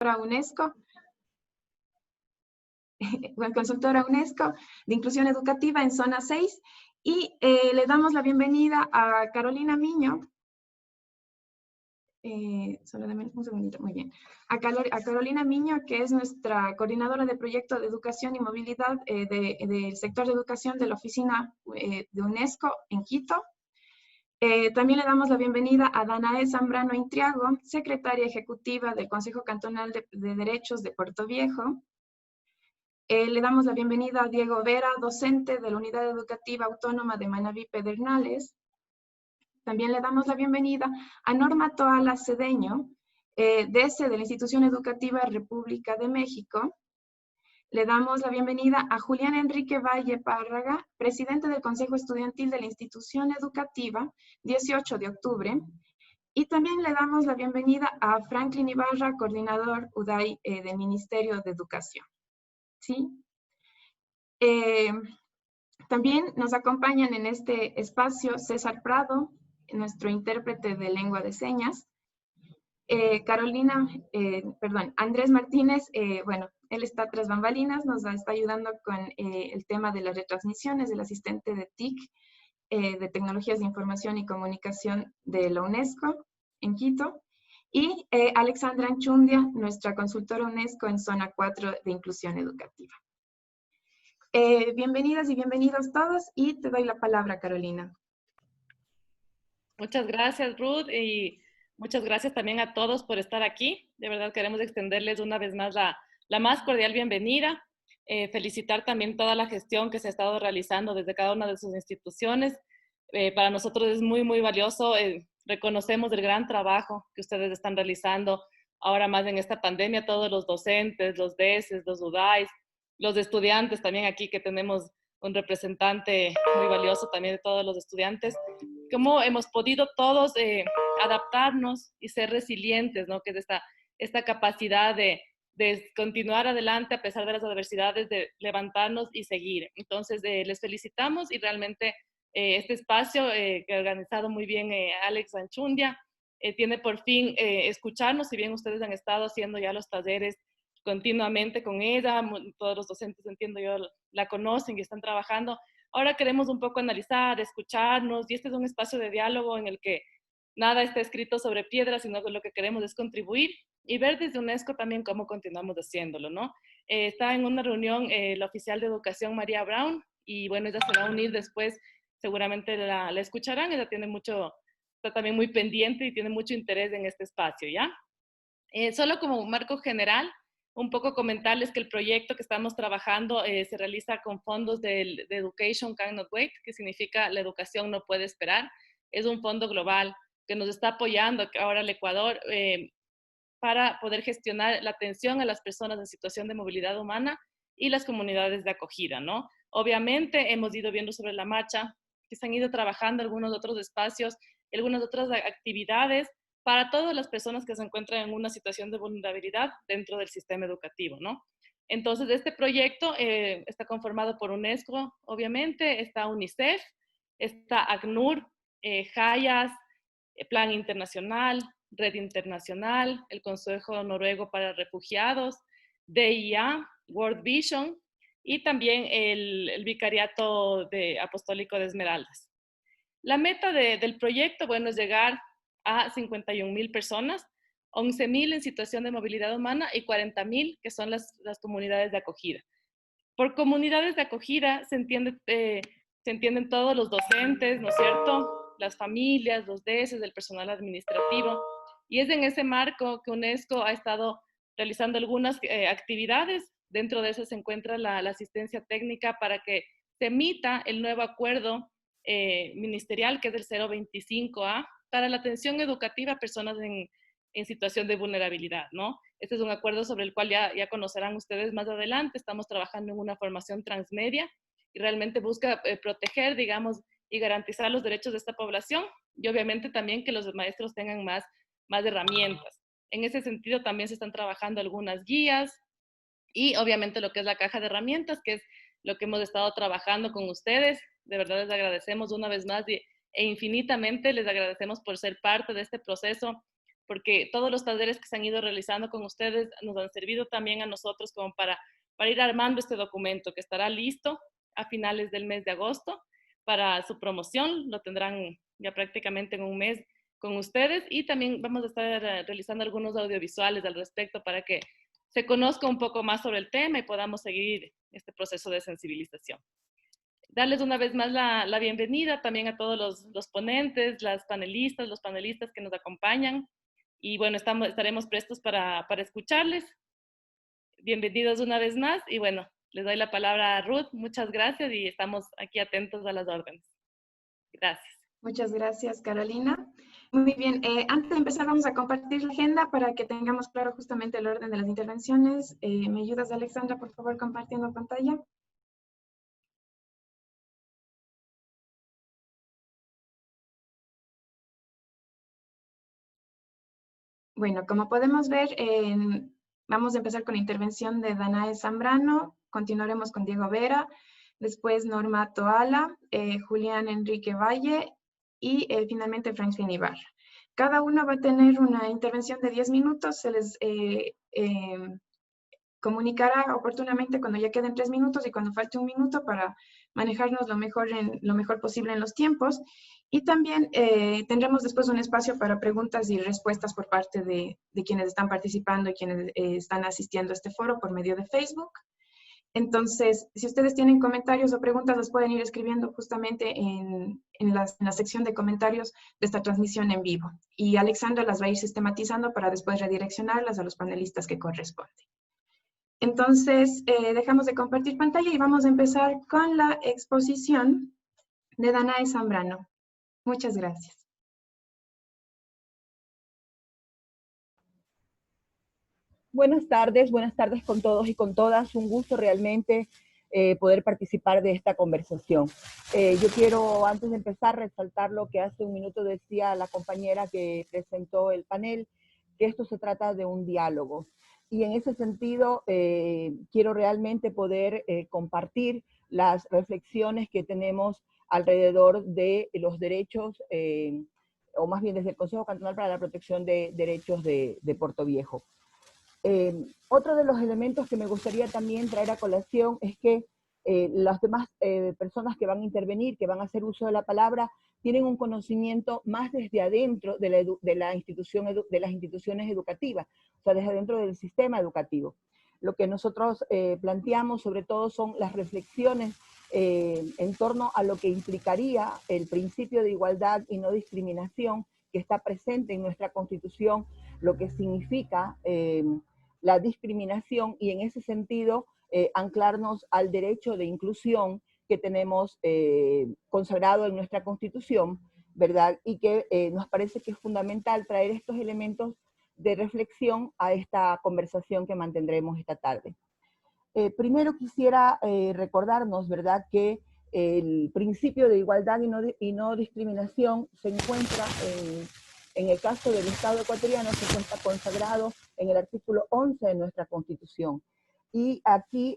UNESCO, consultora UNESCO de inclusión educativa en zona 6 y le damos la bienvenida a Carolina Miño. Solo dame un segundito, muy bien. A Carolina Miño, que es nuestra coordinadora de proyecto de educación y movilidad del sector de educación de la oficina de UNESCO en Quito. También le damos la bienvenida a Danae Zambrano Intriago, secretaria ejecutiva del Consejo Cantonal de Derechos de Puerto Viejo. Le damos la bienvenida a Diego Vera, docente de la Unidad Educativa Autónoma de Manabí Pedernales. También le damos la bienvenida a Norma Toala Cedeño, DC de la Institución Educativa República de México. Le damos la bienvenida a Julián Enrique Valle Párraga, presidente del Consejo Estudiantil de la Institución Educativa, 18 de octubre. Y también le damos la bienvenida a Franklin Ibarra, coordinador UDAI del Ministerio de Educación. ¿Sí? También nos acompañan en este espacio César Prado, nuestro intérprete de lengua de señas. Andrés Martínez, bueno, él está tras bambalinas, nos está ayudando con el tema de las retransmisiones, el asistente de TIC, de Tecnologías de Información y Comunicación de la UNESCO en Quito. Y Alexandra Anchundia, nuestra consultora UNESCO en zona 4 de inclusión educativa. Bienvenidas y bienvenidos todos y te doy la palabra, Carolina. Muchas gracias, Ruth, y muchas gracias también a todos por estar aquí. De verdad queremos extenderles una vez más la más cordial bienvenida. Felicitar también toda la gestión que se ha estado realizando desde cada una de sus instituciones. Para nosotros es muy, muy valioso. Reconocemos el gran trabajo que ustedes están realizando ahora más en esta pandemia, todos los docentes, los DESES, los UDAIs, los estudiantes también aquí que tenemos un representante muy valioso también de todos los estudiantes. Cómo hemos podido todos adaptarnos y ser resilientes, ¿no? Que es esta capacidad de continuar adelante a pesar de las adversidades, de levantarnos y seguir. Entonces, les felicitamos y realmente este espacio que ha organizado muy bien Alex Anchundia tiene por fin escucharnos, si bien ustedes han estado haciendo ya los talleres continuamente con ella, todos los docentes, entiendo yo, la conocen y están trabajando. Ahora queremos un poco analizar, escucharnos, y este es un espacio de diálogo en el que nada está escrito sobre piedra, sino que lo que queremos es contribuir y ver desde UNESCO también cómo continuamos haciéndolo, ¿no? Está en una reunión la oficial de educación, María Brown, y bueno, ella se va a unir después, seguramente la escucharán, ella tiene mucho, está también muy pendiente y tiene mucho interés en este espacio, ¿ya? Solo como un marco general, un poco comentarles que el proyecto que estamos trabajando se realiza con fondos de Education Cannot Wait, que significa la educación no puede esperar. Es un fondo global que nos está apoyando ahora el Ecuador para poder gestionar la atención a las personas en situación de movilidad humana y las comunidades de acogida, ¿no? Obviamente hemos ido viendo sobre la marcha que se han ido trabajando algunos otros espacios, algunas otras actividades para todas las personas que se encuentran en una situación de vulnerabilidad dentro del sistema educativo, ¿no? Entonces, este proyecto está conformado por UNESCO, obviamente, está UNICEF, está ACNUR, JAYAS, Plan Internacional, Red Internacional, el Consejo Noruego para Refugiados, DIA, World Vision y también el Vicariato Apostólico de Esmeraldas. La meta del proyecto, bueno, es llegar a 51,000 personas, 11,000 en situación de movilidad humana y 40,000 que son las comunidades de acogida. Por comunidades de acogida se entienden todos los docentes, ¿no es cierto? Las familias, los DESES, el personal administrativo. Y es en ese marco que UNESCO ha estado realizando algunas actividades. Dentro de eso se encuentra la asistencia técnica para que se emita el nuevo acuerdo ministerial, que es el 025A, para la atención educativa a personas en situación de vulnerabilidad, ¿no? Este es un acuerdo sobre el cual ya conocerán ustedes más adelante. Estamos trabajando en una formación transmedia y realmente busca proteger, digamos, y garantizar los derechos de esta población y obviamente también que los maestros tengan más herramientas. En ese sentido también se están trabajando algunas guías y obviamente lo que es la caja de herramientas, que es lo que hemos estado trabajando con ustedes. De verdad les agradecemos una vez más e infinitamente les agradecemos por ser parte de este proceso porque todos los talleres que se han ido realizando con ustedes nos han servido también a nosotros como para ir armando este documento que estará listo a finales del mes de agosto para su promoción. Lo tendrán ya prácticamente en un mes con ustedes, y también vamos a estar realizando algunos audiovisuales al respecto para que se conozca un poco más sobre el tema y podamos seguir este proceso de sensibilización. Darles una vez más la bienvenida también a todos los ponentes, las panelistas, los panelistas que nos acompañan, y bueno, estaremos prestos para escucharles. Bienvenidos una vez más, y bueno, les doy la palabra a Ruth. Muchas gracias y estamos aquí atentos a las órdenes. Gracias. Muchas gracias, Carolina. Muy bien, antes de empezar vamos a compartir la agenda para que tengamos claro justamente el orden de las intervenciones. ¿Me ayudas, Alexandra, por favor, compartiendo pantalla? Bueno, como podemos ver, vamos a empezar con la intervención de Danae Zambrano, continuaremos con Diego Vera, después Norma Toala, Julián Enrique Valle y finalmente Franklin Ibarra. Cada uno va a tener una intervención de 10 minutos, se les comunicará oportunamente cuando ya queden 3 minutos y cuando falte 1 minuto para manejarnos lo mejor posible en los tiempos. Y también tendremos después un espacio para preguntas y respuestas por parte de quienes están participando y quienes están asistiendo a este foro por medio de Facebook. Entonces, si ustedes tienen comentarios o preguntas, los pueden ir escribiendo justamente en la sección de comentarios de esta transmisión en vivo. Y Alexandra las va a ir sistematizando para después redireccionarlas a los panelistas que corresponden. Entonces, dejamos de compartir pantalla y vamos a empezar con la exposición de Danae Zambrano. Muchas gracias. Buenas tardes con todos y con todas. Un gusto realmente poder participar de esta conversación. Yo quiero, antes de empezar, resaltar lo que hace un minuto decía la compañera que presentó el panel, que esto se trata de un diálogo. Y en ese sentido, quiero realmente poder compartir las reflexiones que tenemos alrededor de los derechos, o más bien desde el Consejo Cantonal para la Protección de Derechos de Puerto Viejo. Otro de los elementos que me gustaría también traer a colación es que las demás personas que van a intervenir, que van a hacer uso de la palabra, tienen un conocimiento más desde adentro de las instituciones educativas, o sea, desde adentro del sistema educativo. Lo que nosotros planteamos sobre todo son las reflexiones en torno a lo que implicaría el principio de igualdad y no discriminación que está presente en nuestra Constitución, lo que significa la discriminación, y en ese sentido anclarnos al derecho de inclusión que tenemos consagrado en nuestra Constitución, ¿verdad? Y que nos parece que es fundamental traer estos elementos de reflexión a esta conversación que mantendremos esta tarde. Primero quisiera recordarnos, ¿verdad?, que el principio de igualdad y no discriminación se encuentra en el caso del Estado ecuatoriano, se encuentra consagrado en el artículo 11 de nuestra Constitución. Y aquí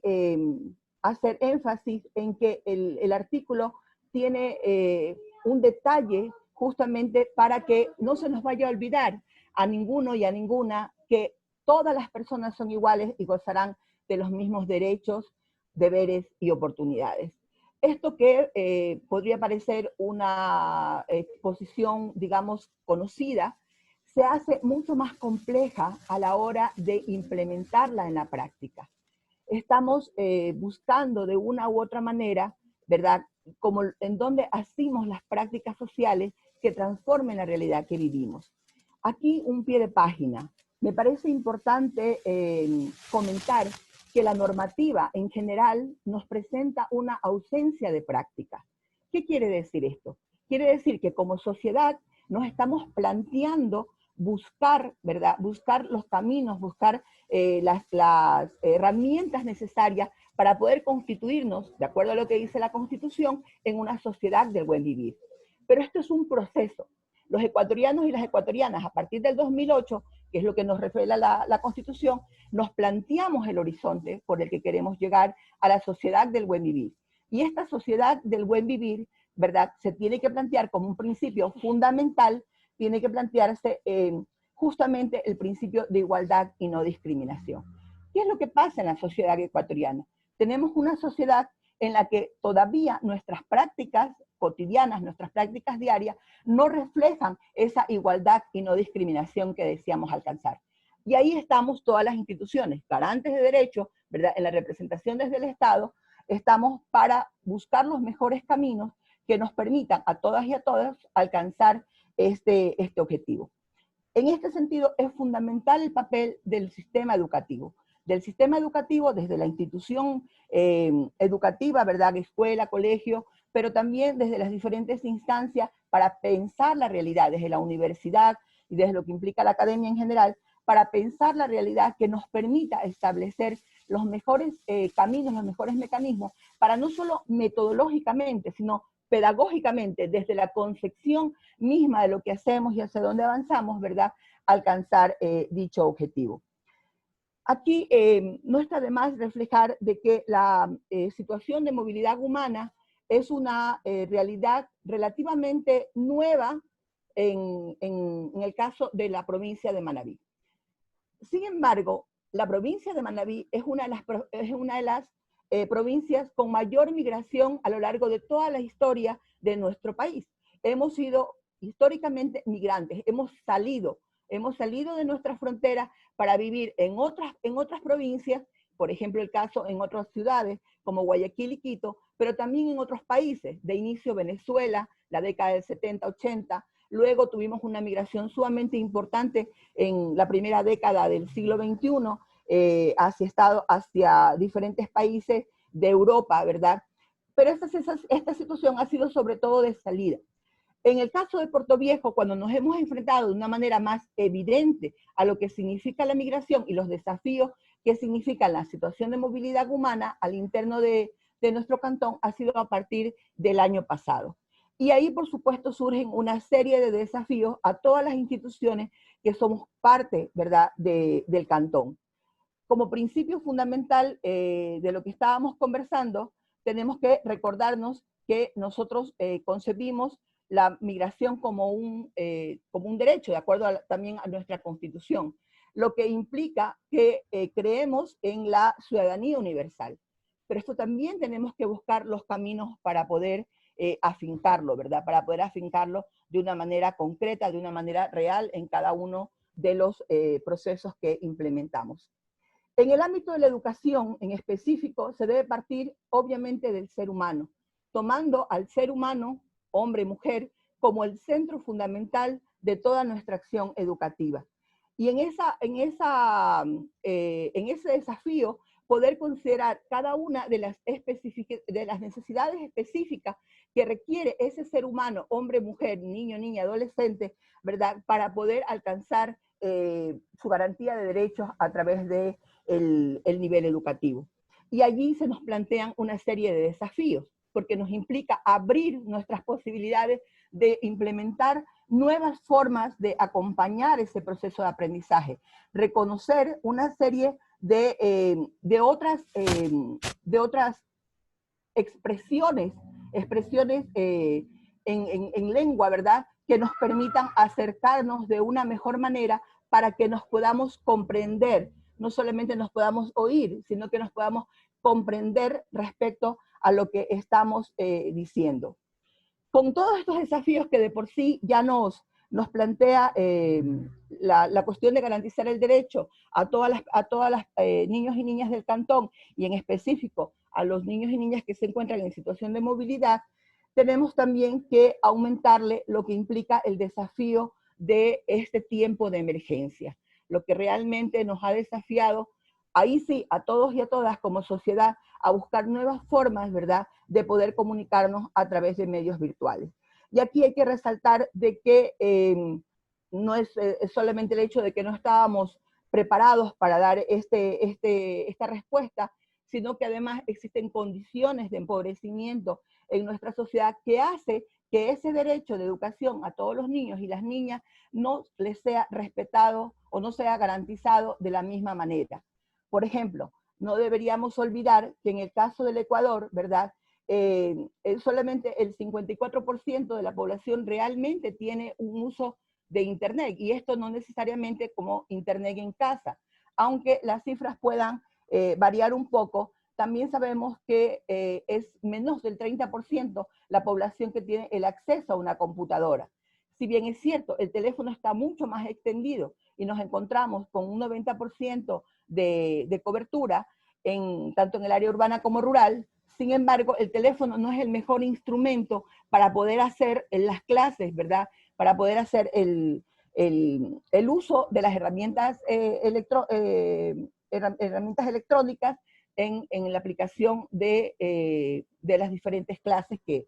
hacer énfasis en que el artículo tiene un detalle justamente para que no se nos vaya a olvidar a ninguno y a ninguna que todas las personas son iguales y gozarán de los mismos derechos, deberes y oportunidades. Esto que podría parecer una exposición, digamos, conocida, se hace mucho más compleja a la hora de implementarla en la práctica. Estamos buscando de una u otra manera, ¿verdad?, como en donde hacemos las prácticas sociales que transformen la realidad que vivimos. Aquí un pie de página. Me parece importante comentar que la normativa en general nos presenta una ausencia de práctica. ¿Qué quiere decir esto? Quiere decir que como sociedad nos estamos planteando buscar, ¿verdad?, buscar los caminos, buscar las herramientas necesarias para poder constituirnos, de acuerdo a lo que dice la Constitución, en una sociedad del buen vivir. Pero esto es un proceso. Los ecuatorianos y las ecuatorianas, a partir del 2008, que es lo que nos revela la Constitución, nos planteamos el horizonte por el que queremos llegar a la sociedad del buen vivir. Y esta sociedad del buen vivir, ¿verdad?, se tiene que plantear como un principio fundamental, tiene que plantearse justamente el principio de igualdad y no discriminación. ¿Qué es lo que pasa en la sociedad ecuatoriana? Tenemos una sociedad en la que todavía nuestras prácticas cotidianas, nuestras prácticas diarias, no reflejan esa igualdad y no discriminación que deseamos alcanzar. Y ahí estamos todas las instituciones, garantes de derechos, ¿verdad? En la representación desde el Estado, estamos para buscar los mejores caminos que nos permitan a todas y a todos alcanzar este objetivo. En este sentido, es fundamental el papel del sistema educativo. Del sistema educativo desde la institución educativa, ¿verdad? Escuela, colegio, pero también desde las diferentes instancias para pensar la realidad, desde la universidad y desde lo que implica la academia en general, para pensar la realidad que nos permita establecer los mejores caminos, los mejores mecanismos, para no solo metodológicamente, sino pedagógicamente, desde la concepción misma de lo que hacemos y hacia dónde avanzamos, ¿verdad?, alcanzar dicho objetivo. Aquí no está de más reflejar de que la situación de movilidad humana es una realidad relativamente nueva en el caso de la provincia de Manabí. Sin embargo, la provincia de Manabí es una de las provincias con mayor migración a lo largo de toda la historia de nuestro país. Hemos sido históricamente migrantes, hemos salido de nuestras fronteras para vivir en otras provincias, por ejemplo el caso en otras ciudades como Guayaquil y Quito, pero también en otros países, de inicio Venezuela, la década del 70-80, luego tuvimos una migración sumamente importante en la primera década del siglo XXI, hacia diferentes países de Europa, ¿verdad? Pero esta situación ha sido sobre todo de salida. En el caso de Puerto Viejo, cuando nos hemos enfrentado de una manera más evidente a lo que significa la migración y los desafíos que significa la situación de movilidad humana al interno de nuestro cantón, ha sido a partir del año pasado. Y ahí, por supuesto, surgen una serie de desafíos a todas las instituciones que somos parte, ¿verdad?, del cantón. Como principio fundamental de lo que estábamos conversando, tenemos que recordarnos que nosotros concebimos la migración como un derecho, de acuerdo también a nuestra Constitución, lo que implica que creemos en la ciudadanía universal. Pero esto también tenemos que buscar los caminos para poder afincarlo, ¿verdad? Para poder afincarlo de una manera concreta, de una manera real en cada uno de los procesos que implementamos. En el ámbito de la educación en específico, se debe partir obviamente del ser humano, tomando al ser humano, hombre y mujer, como el centro fundamental de toda nuestra acción educativa. Y en ese desafío, poder considerar cada una de las necesidades específicas que requiere ese ser humano, hombre, mujer, niño, niña, adolescente, ¿verdad?, para poder alcanzar su garantía de derechos a través de el nivel educativo. Y allí se nos plantean una serie de desafíos, porque nos implica abrir nuestras posibilidades de implementar nuevas formas de acompañar ese proceso de aprendizaje, reconocer una serie de otras expresiones en lengua, ¿verdad?, que nos permitan acercarnos de una mejor manera para que nos podamos comprender, no solamente nos podamos oír, sino que nos podamos comprender respecto a lo que estamos diciendo. Con todos estos desafíos que de por sí ya nos plantea la cuestión de garantizar el derecho a todas las niños y niñas del cantón, y en específico a los niños y niñas que se encuentran en situación de movilidad, tenemos también que aumentarle lo que implica el desafío de este tiempo de emergencia, lo que realmente nos ha desafiado, ahí sí, a todos y a todas como sociedad, a buscar nuevas formas, ¿verdad?, de poder comunicarnos a través de medios virtuales. Y aquí hay que resaltar de que no es solamente el hecho de que no estábamos preparados para dar esta respuesta, sino que además existen condiciones de empobrecimiento en nuestra sociedad que hace que ese derecho de educación a todos los niños y las niñas no les sea respetado o no sea garantizado de la misma manera. Por ejemplo, no deberíamos olvidar que en el caso del Ecuador, ¿verdad?, solamente el 54% de la población realmente tiene un uso de Internet, y esto no necesariamente como Internet en casa. Aunque las cifras puedan variar un poco, también sabemos que es menos del 30% la población que tiene el acceso a una computadora. Si bien es cierto, el teléfono está mucho más extendido y nos encontramos con un 90% de cobertura, tanto en el área urbana como rural. Sin embargo, el teléfono no es el mejor instrumento para poder hacer las clases, ¿verdad? Para poder hacer el uso de las herramientas, herramientas electrónicas en la aplicación de las diferentes clases que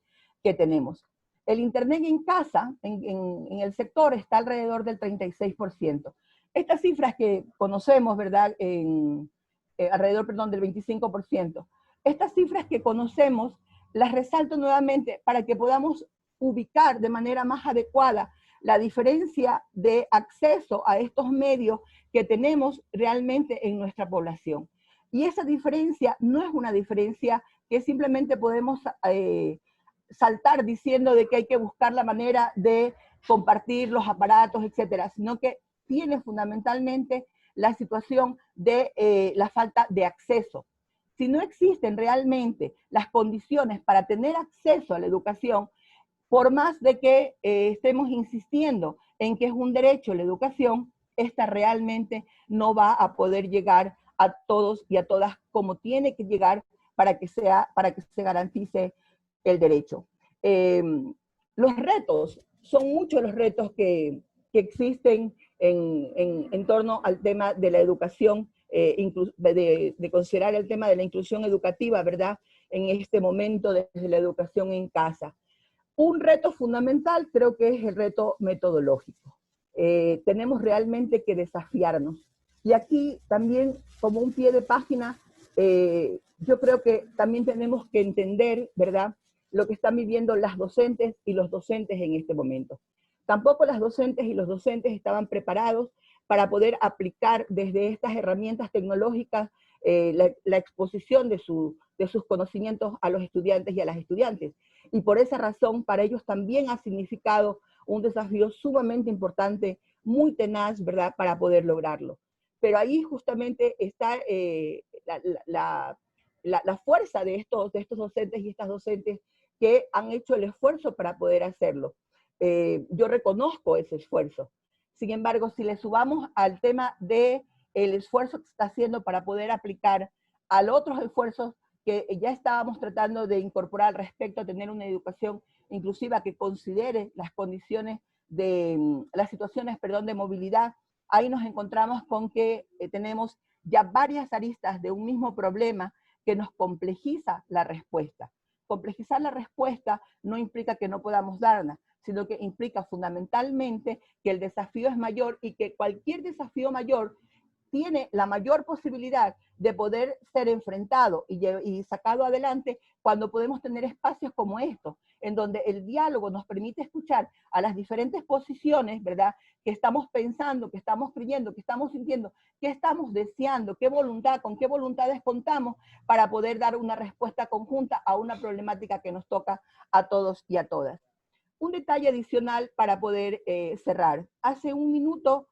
tenemos. El Internet en casa, en el sector, está alrededor del 36%. Estas cifras que conocemos, ¿verdad? Alrededor, perdón, del 25%. Estas cifras que conocemos las resalto nuevamente para que podamos ubicar de manera más adecuada la diferencia de acceso a estos medios que tenemos realmente en nuestra población. Y esa diferencia no es una diferencia que simplemente podemos saltar diciendo de que hay que buscar la manera de compartir los aparatos, etcétera, sino que tiene fundamentalmente la situación de la falta de acceso. Si no existen realmente las condiciones para tener acceso a la educación, por más de que estemos insistiendo en que es un derecho la educación, esta realmente no va a poder llegar a todos y a todas como tiene que llegar para que se garantice el derecho. Los retos, son muchos los retos que existen en torno al tema de la educación, de considerar el tema de la inclusión educativa, ¿verdad? En este momento desde la educación en casa. Un reto fundamental creo que es el reto metodológico. Tenemos realmente que desafiarnos. Y aquí también, como un pie de página, yo creo que también tenemos que entender, ¿verdad?, lo que están viviendo las docentes y los docentes en este momento. Tampoco las docentes y los docentes estaban preparados para poder aplicar desde estas herramientas tecnológicas la exposición de sus conocimientos a los estudiantes y a las estudiantes. Y por esa razón, para ellos también ha significado un desafío sumamente importante, muy tenaz, ¿verdad?, para poder lograrlo. Pero ahí justamente está la fuerza de estos docentes y estas docentes que han hecho el esfuerzo para poder hacerlo. Yo reconozco ese esfuerzo. Sin embargo, si le subamos al tema del esfuerzo que se está haciendo para poder aplicar a los otros esfuerzos que ya estábamos tratando de incorporar respecto a tener una educación inclusiva que considere las condiciones las situaciones, perdón, de movilidad, ahí nos encontramos con que tenemos ya varias aristas de un mismo problema que nos complejiza la respuesta. Complejizar la respuesta no implica que no podamos darla, sino que implica fundamentalmente que el desafío es mayor y que cualquier desafío mayor tiene la mayor posibilidad de poder ser enfrentado y sacado adelante cuando podemos tener espacios como estos, en donde el diálogo nos permite escuchar a las diferentes posiciones, ¿verdad?, que estamos pensando, que estamos creyendo, que estamos sintiendo, que estamos deseando, con qué voluntades contamos para poder dar una respuesta conjunta a una problemática que nos toca a todos y a todas. Un detalle adicional para poder cerrar. Hace un minuto,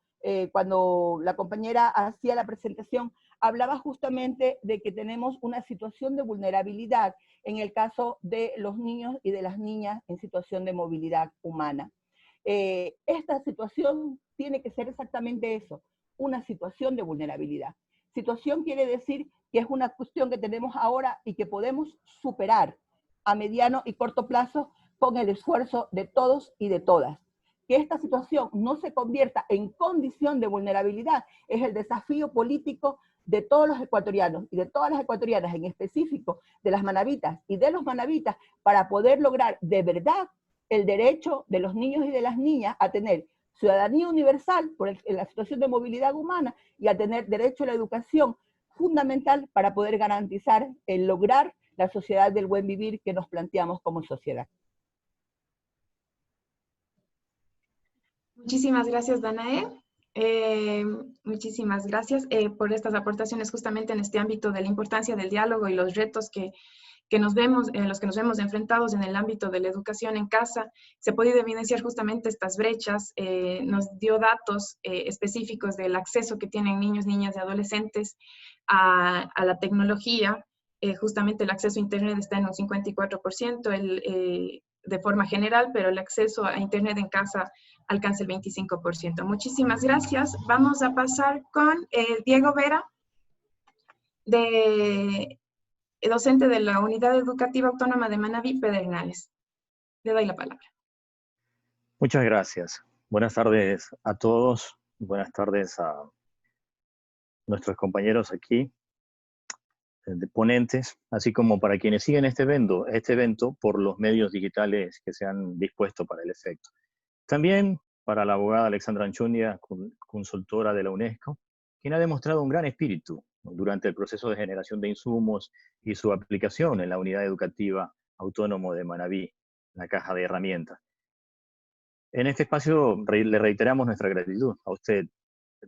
cuando la compañera hacía la presentación, hablaba justamente de que tenemos una situación de vulnerabilidad en el caso de los niños y de las niñas en situación de movilidad humana. Esta situación tiene que ser exactamente eso, una situación de vulnerabilidad. Situación quiere decir que es una cuestión que tenemos ahora y que podemos superar a mediano y corto plazo con el esfuerzo de todos y de todas. Que esta situación no se convierta en condición de vulnerabilidad es el desafío político de todos los ecuatorianos y de todas las ecuatorianas, en específico de las manabitas y de los manabitas, para poder lograr de verdad el derecho de los niños y de las niñas a tener ciudadanía universal en la situación de movilidad humana y a tener derecho a la educación fundamental para poder garantizar el lograr la sociedad del buen vivir que nos planteamos como sociedad. Muchísimas gracias, Danae. Muchísimas gracias por estas aportaciones justamente en este ámbito de la importancia del diálogo y los retos que los que nos vemos enfrentados en el ámbito de la educación en casa, se ha podido evidenciar justamente estas brechas. Nos dio datos específicos del acceso que tienen niños, niñas y adolescentes a la tecnología. Justamente el acceso a Internet está en un 54% de forma general, pero el acceso a Internet en casa alcanza el 25%. Muchísimas gracias. Vamos a pasar con Diego Vera, docente de la Unidad Educativa Autónoma de Manabí, Pedernales. Le doy la palabra. Muchas gracias. Buenas tardes a todos. Buenas tardes a nuestros compañeros aquí, de ponentes, así como para quienes siguen este evento por los medios digitales que se han dispuesto para el efecto. También para la abogada Alexandra Anchundia, consultora de la UNESCO, quien ha demostrado un gran espíritu durante el proceso de generación de insumos y su aplicación en la Unidad Educativa Autónoma de Manabí, la caja de herramientas. En este espacio le reiteramos nuestra gratitud a usted.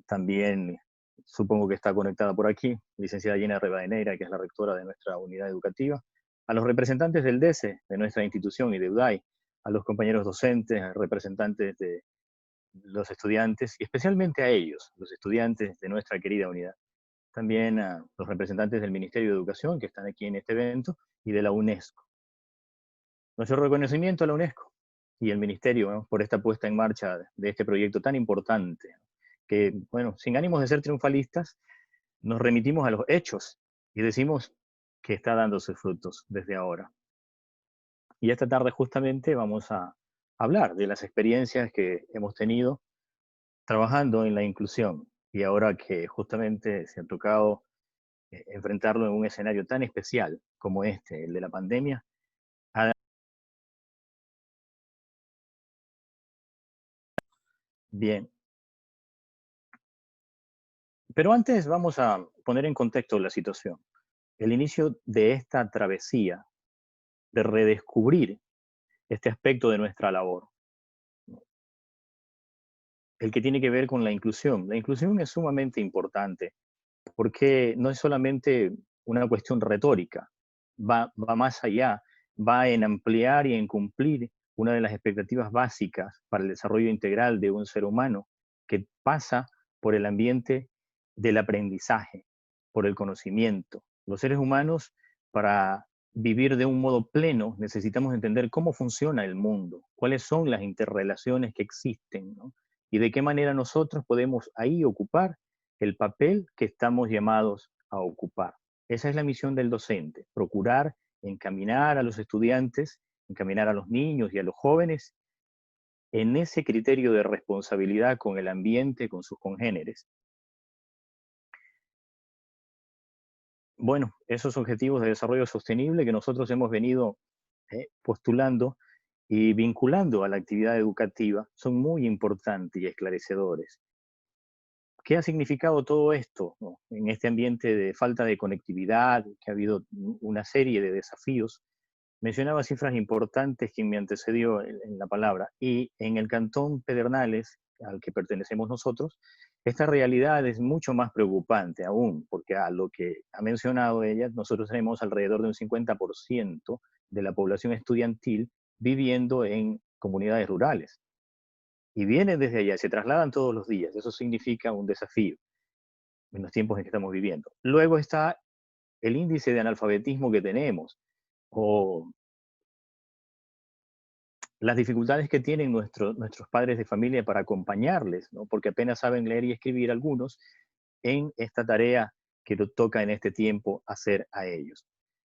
También supongo que está conectada por aquí, licenciada Gina Rivadeneira, que es la rectora de nuestra unidad educativa, a los representantes del DESE, de nuestra institución, y de UDAI, a los compañeros docentes, representantes de los estudiantes, y especialmente a ellos, los estudiantes de nuestra querida unidad. También a los representantes del Ministerio de Educación, que están aquí en este evento, y de la UNESCO. Nuestro reconocimiento a la UNESCO y el Ministerio, ¿no?, por esta puesta en marcha de este proyecto tan importante, que, bueno, sin ánimos de ser triunfalistas, nos remitimos a los hechos y decimos que está dando sus frutos desde ahora. Y esta tarde justamente vamos a hablar de las experiencias que hemos tenido trabajando en la inclusión, y ahora que justamente se ha tocado enfrentarlo en un escenario tan especial como este, el de la pandemia. Bien. Pero antes vamos a poner en contexto la situación. El inicio de esta travesía de redescubrir este aspecto de nuestra labor, el que tiene que ver con la inclusión. La inclusión es sumamente importante porque no es solamente una cuestión retórica, va más allá, va en ampliar y en cumplir una de las expectativas básicas para el desarrollo integral de un ser humano, que pasa por el ambiente del aprendizaje, por el conocimiento. Los seres humanos, para vivir de un modo pleno, necesitamos entender cómo funciona el mundo, cuáles son las interrelaciones que existen, ¿no?, y de qué manera nosotros podemos ahí ocupar el papel que estamos llamados a ocupar. Esa es la misión del docente, procurar encaminar a los estudiantes, encaminar a los niños y a los jóvenes en ese criterio de responsabilidad con el ambiente, con sus congéneres. Bueno, esos objetivos de desarrollo sostenible que nosotros hemos venido postulando y vinculando a la actividad educativa son muy importantes y esclarecedores. ¿Qué ha significado todo esto, ¿no?, en este ambiente de falta de conectividad, que ha habido una serie de desafíos? Mencionaba cifras importantes quien me antecedió en la palabra, y en el cantón Pedernales, al que pertenecemos nosotros, esta realidad es mucho más preocupante aún, porque a lo que ha mencionado ella, nosotros tenemos alrededor de un 50% de la población estudiantil viviendo en comunidades rurales. Y vienen desde allá, se trasladan todos los días. Eso significa un desafío en los tiempos en que estamos viviendo. Luego está el índice de analfabetismo que tenemos, o las dificultades que tienen nuestros padres de familia para acompañarles, ¿no?, porque apenas saben leer y escribir algunos, en esta tarea que nos toca en este tiempo hacer a ellos.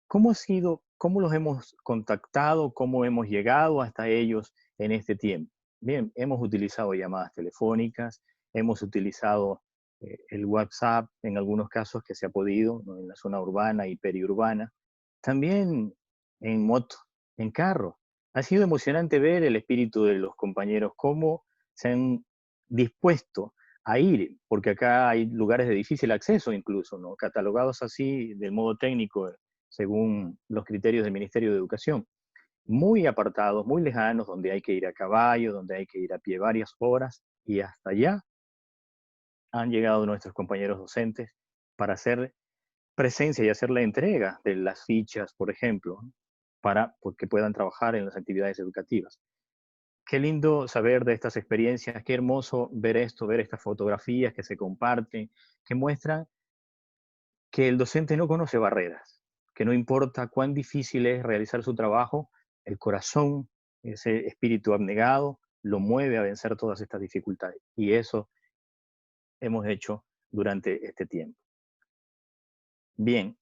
¿Cómo ha sido, cómo los hemos contactado, cómo hemos llegado hasta ellos en este tiempo? Bien, hemos utilizado llamadas telefónicas, hemos utilizado el WhatsApp en algunos casos que se ha podido, ¿no?, en la zona urbana y periurbana. También en moto, en carro. Ha sido emocionante ver el espíritu de los compañeros, cómo se han dispuesto a ir, porque acá hay lugares de difícil acceso incluso, ¿no?, catalogados así del modo técnico, según los criterios del Ministerio de Educación, muy apartados, muy lejanos, donde hay que ir a caballo, donde hay que ir a pie varias horas, y hasta allá han llegado nuestros compañeros docentes para hacer presencia y hacer la entrega de las fichas, por ejemplo, ¿no? Para que puedan trabajar en las actividades educativas. Qué lindo saber de estas experiencias, qué hermoso ver esto, ver estas fotografías que se comparten, que muestran que el docente no conoce barreras, que no importa cuán difícil es realizar su trabajo, el corazón, ese espíritu abnegado, lo mueve a vencer todas estas dificultades. Y eso hemos hecho durante este tiempo. Bien,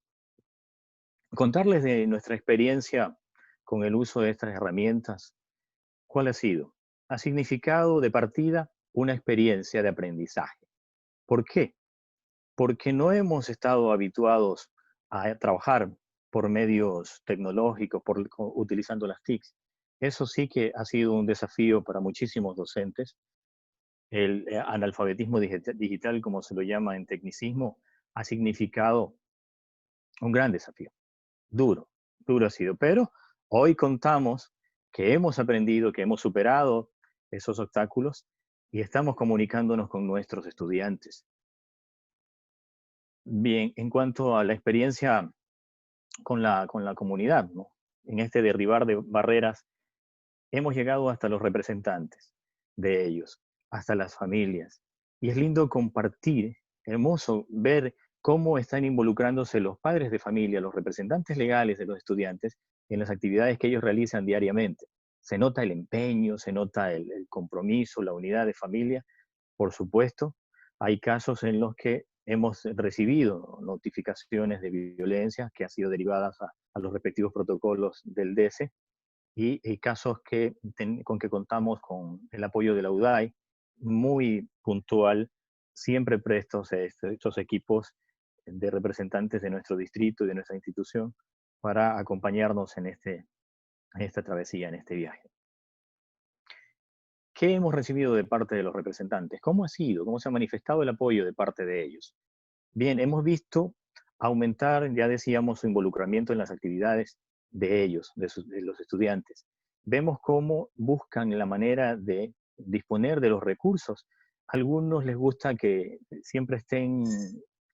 contarles de nuestra experiencia con el uso de estas herramientas. ¿Cuál ha sido? Ha significado de partida una experiencia de aprendizaje. ¿Por qué? Porque no hemos estado habituados a trabajar por medios tecnológicos, utilizando las TICs. Eso sí que ha sido un desafío para muchísimos docentes. El analfabetismo digital, como se lo llama en tecnicismo, ha significado un gran desafío. Duro, duro ha sido. Pero hoy contamos que hemos aprendido, que hemos superado esos obstáculos y estamos comunicándonos con nuestros estudiantes. Bien, en cuanto a la experiencia con la comunidad, ¿no? En este derribar de barreras, hemos llegado hasta los representantes de ellos, hasta las familias. Y es lindo compartir, hermoso ver cómo están involucrándose los padres de familia, los representantes legales de los estudiantes en las actividades que ellos realizan diariamente. Se nota el empeño, se nota el compromiso, la unidad de familia. Por supuesto, hay casos en los que hemos recibido notificaciones de violencia que han sido derivadas a los respectivos protocolos del DESE y casos con que contamos con el apoyo de la UDAI, muy puntual, siempre prestos a estos equipos de representantes de nuestro distrito y de nuestra institución para acompañarnos en esta travesía, en este viaje. ¿Qué hemos recibido de parte de los representantes? ¿Cómo ha sido? ¿Cómo se ha manifestado el apoyo de parte de ellos? Bien, hemos visto aumentar, ya decíamos, su involucramiento en las actividades de ellos, de los estudiantes. Vemos cómo buscan la manera de disponer de los recursos. A algunos les gusta que siempre estén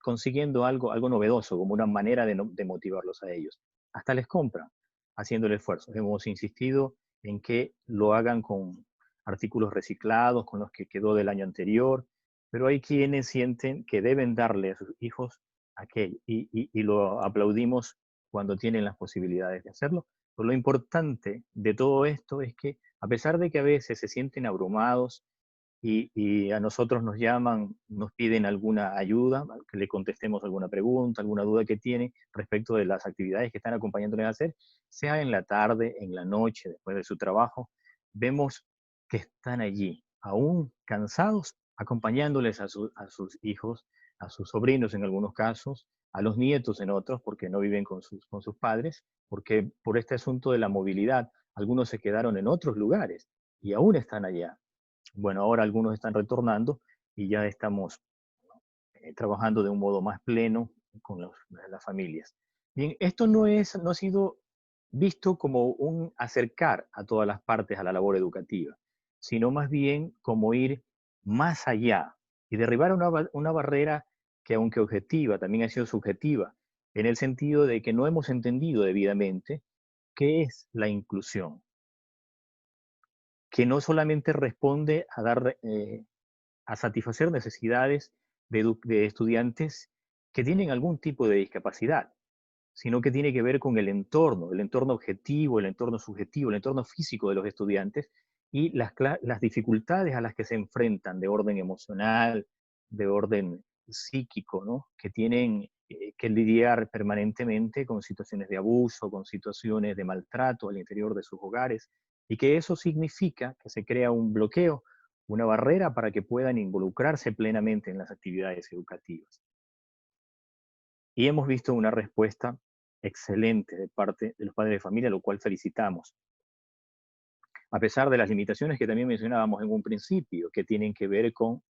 consiguiendo algo novedoso, como una manera de motivarlos a ellos. Hasta les compran, haciendo el esfuerzo. Hemos insistido en que lo hagan con artículos reciclados, con los que quedó del año anterior, pero hay quienes sienten que deben darle a sus hijos aquello, y lo aplaudimos cuando tienen las posibilidades de hacerlo. Pero lo importante de todo esto es que, a pesar de que a veces se sienten abrumados y a nosotros nos llaman, nos piden alguna ayuda, que le contestemos alguna pregunta, alguna duda que tienen respecto de las actividades que están acompañándoles a hacer, sea en la tarde, en la noche, después de su trabajo, vemos que están allí, aún cansados, acompañándoles a sus hijos, a sus sobrinos en algunos casos, a los nietos en otros, porque no viven con sus padres, porque por este asunto de la movilidad, algunos se quedaron en otros lugares y aún están allá. Bueno, ahora algunos están retornando y ya estamos trabajando de un modo más pleno con las familias. Bien, esto no ha sido visto como un acercar a todas las partes a la labor educativa, sino más bien como ir más allá y derribar una barrera que, aunque objetiva, también ha sido subjetiva, en el sentido de que no hemos entendido debidamente qué es la inclusión, que no solamente responde a satisfacer necesidades de estudiantes que tienen algún tipo de discapacidad, sino que tiene que ver con el entorno objetivo, el entorno subjetivo, el entorno físico de los estudiantes y las dificultades a las que se enfrentan de orden emocional, de orden psíquico, ¿no? Que tienen que lidiar permanentemente con situaciones de abuso, con situaciones de maltrato al interior de sus hogares, y que eso significa que se crea un bloqueo, una barrera para que puedan involucrarse plenamente en las actividades educativas. Y hemos visto una respuesta excelente de parte de los padres de familia, lo cual felicitamos. A pesar de las limitaciones que también mencionábamos en un principio, que tienen que ver con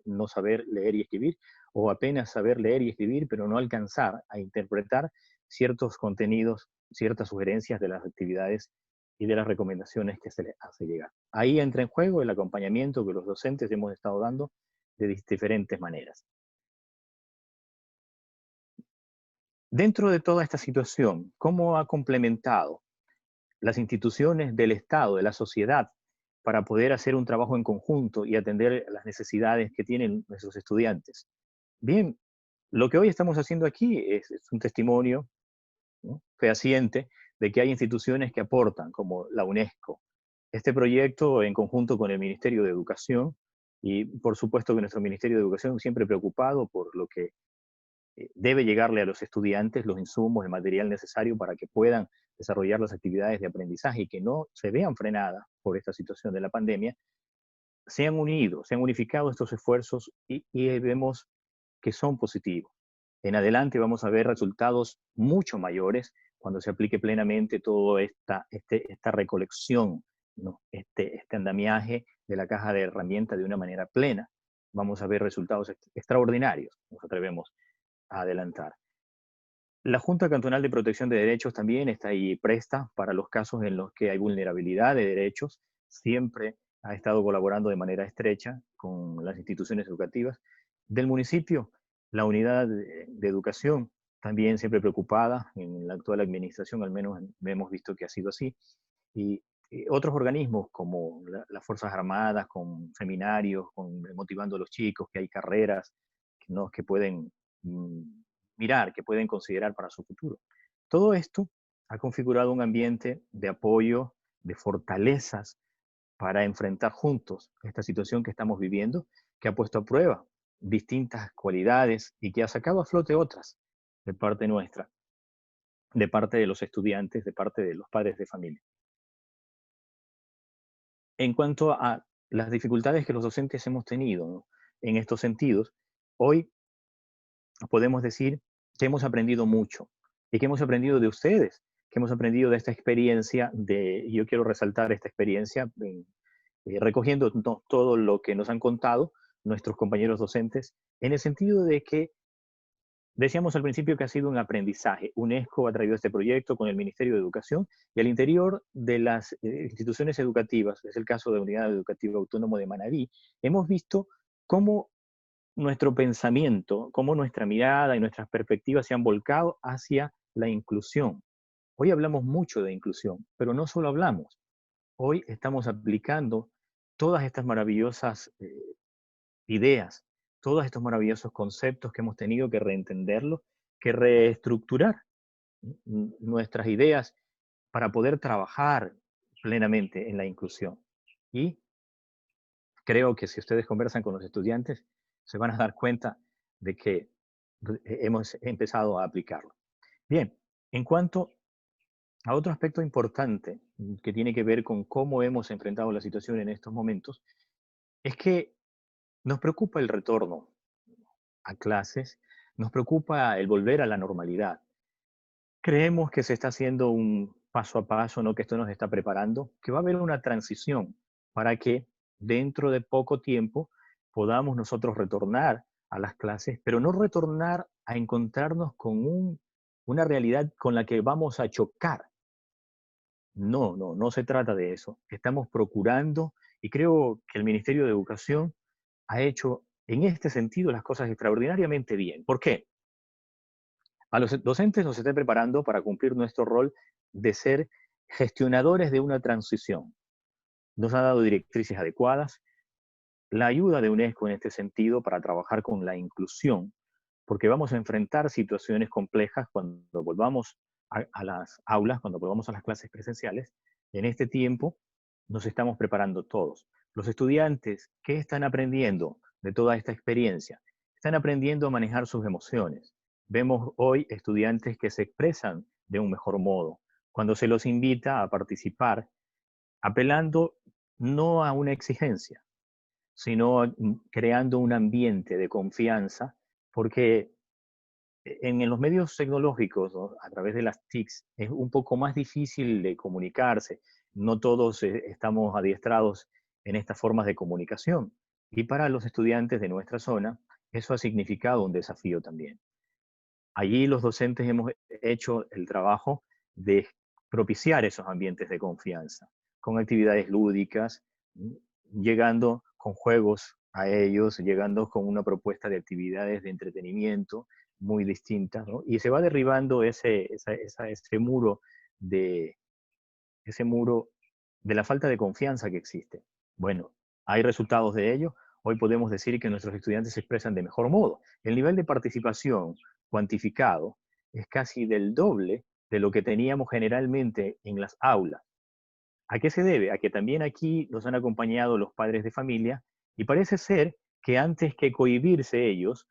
no saber leer y escribir, o apenas saber leer y escribir, pero no alcanzar a interpretar ciertos contenidos, ciertas sugerencias de las actividades y de las recomendaciones que se les hace llegar. Ahí entra en juego el acompañamiento que los docentes hemos estado dando de diferentes maneras. Dentro de toda esta situación, ¿cómo ha complementado las instituciones del Estado, de la sociedad, para poder hacer un trabajo en conjunto y atender las necesidades que tienen nuestros estudiantes? Bien, lo que hoy estamos haciendo aquí es un testimonio, ¿no?, fehaciente de que hay instituciones que aportan, como la UNESCO. Este proyecto, en conjunto con el Ministerio de Educación, y por supuesto que nuestro Ministerio de Educación siempre preocupado por lo que debe llegarle a los estudiantes los insumos, el material necesario para que puedan desarrollar las actividades de aprendizaje y que no se vean frenadas por esta situación de la pandemia, se han unido, se han unificado estos esfuerzos y vemos que son positivos. En adelante vamos a ver resultados mucho mayores cuando se aplique plenamente toda esta recolección, ¿no?, este andamiaje de la caja de herramientas de una manera plena. Vamos a ver resultados extraordinarios, nos atrevemos a adelantar. La Junta Cantonal de Protección de Derechos también está ahí presta para los casos en los que hay vulnerabilidad de derechos. Siempre ha estado colaborando de manera estrecha con las instituciones educativas del municipio. La unidad de educación también siempre preocupada. En la actual administración al menos hemos visto que ha sido así. Y otros organismos como las Fuerzas Armadas, con seminarios, motivando a los chicos, que hay carreras, ¿no?, que pueden mirar, que pueden considerar para su futuro. Todo esto ha configurado un ambiente de apoyo, de fortalezas para enfrentar juntos esta situación que estamos viviendo, que ha puesto a prueba distintas cualidades y que ha sacado a flote otras de parte nuestra, de parte de los estudiantes, de parte de los padres de familia. En cuanto a las dificultades que los docentes hemos tenido, ¿no?, en estos sentidos, hoy podemos decir que hemos aprendido mucho y que hemos aprendido de ustedes, que hemos aprendido de esta experiencia, yo quiero resaltar esta experiencia recogiendo todo lo que nos han contado nuestros compañeros docentes, en el sentido de que decíamos al principio que ha sido un aprendizaje. UNESCO ha traído este proyecto con el Ministerio de Educación y al interior de las instituciones educativas, es el caso de la Unidad Educativa Autónoma de Manabí, hemos visto cómo nuestro pensamiento, cómo nuestra mirada y nuestras perspectivas se han volcado hacia la inclusión. Hoy hablamos mucho de inclusión, pero no solo hablamos. Hoy estamos aplicando todas estas maravillosas ideas, todos estos maravillosos conceptos que hemos tenido que reentenderlos, que reestructurar nuestras ideas para poder trabajar plenamente en la inclusión. Y creo que si ustedes conversan con los estudiantes, se van a dar cuenta de que hemos empezado a aplicarlo. Bien, en cuanto a otro aspecto importante que tiene que ver con cómo hemos enfrentado la situación en estos momentos, es que nos preocupa el retorno a clases, nos preocupa el volver a la normalidad. Creemos que se está haciendo un paso a paso, ¿no?, que esto nos está preparando, que va a haber una transición para que dentro de poco tiempo podamos nosotros retornar a las clases, pero no retornar a encontrarnos con una realidad con la que vamos a chocar. No se trata de eso. Estamos procurando, y creo que el Ministerio de Educación ha hecho en este sentido las cosas extraordinariamente bien. ¿Por qué? A los docentes nos está preparando para cumplir nuestro rol de ser gestionadores de una transición. Nos ha dado directrices adecuadas, la ayuda de UNESCO en este sentido para trabajar con la inclusión, porque vamos a enfrentar situaciones complejas cuando volvamos a las aulas, cuando volvamos a las clases presenciales. En este tiempo nos estamos preparando todos. Los estudiantes, ¿qué están aprendiendo de toda esta experiencia? Están aprendiendo a manejar sus emociones. Vemos hoy estudiantes que se expresan de un mejor modo, cuando se los invita a participar, apelando no a una exigencia, sino creando un ambiente de confianza, porque en los medios tecnológicos, ¿no?, a través de las TICs, es un poco más difícil de comunicarse. No todos estamos adiestrados en estas formas de comunicación. Y para los estudiantes de nuestra zona, eso ha significado un desafío también. Allí los docentes hemos hecho el trabajo de propiciar esos ambientes de confianza, con actividades lúdicas, llegando con juegos a ellos, llegando con una propuesta de actividades de entretenimiento, muy distintas, ¿no? Y se va derribando ese muro de la falta de confianza que existe. Bueno, hay resultados de ello. Hoy podemos decir que nuestros estudiantes se expresan de mejor modo. El nivel de participación cuantificado es casi del doble de lo que teníamos generalmente en las aulas. ¿A qué se debe? A que también aquí nos han acompañado los padres de familia y parece ser que antes que cohibirse ellos,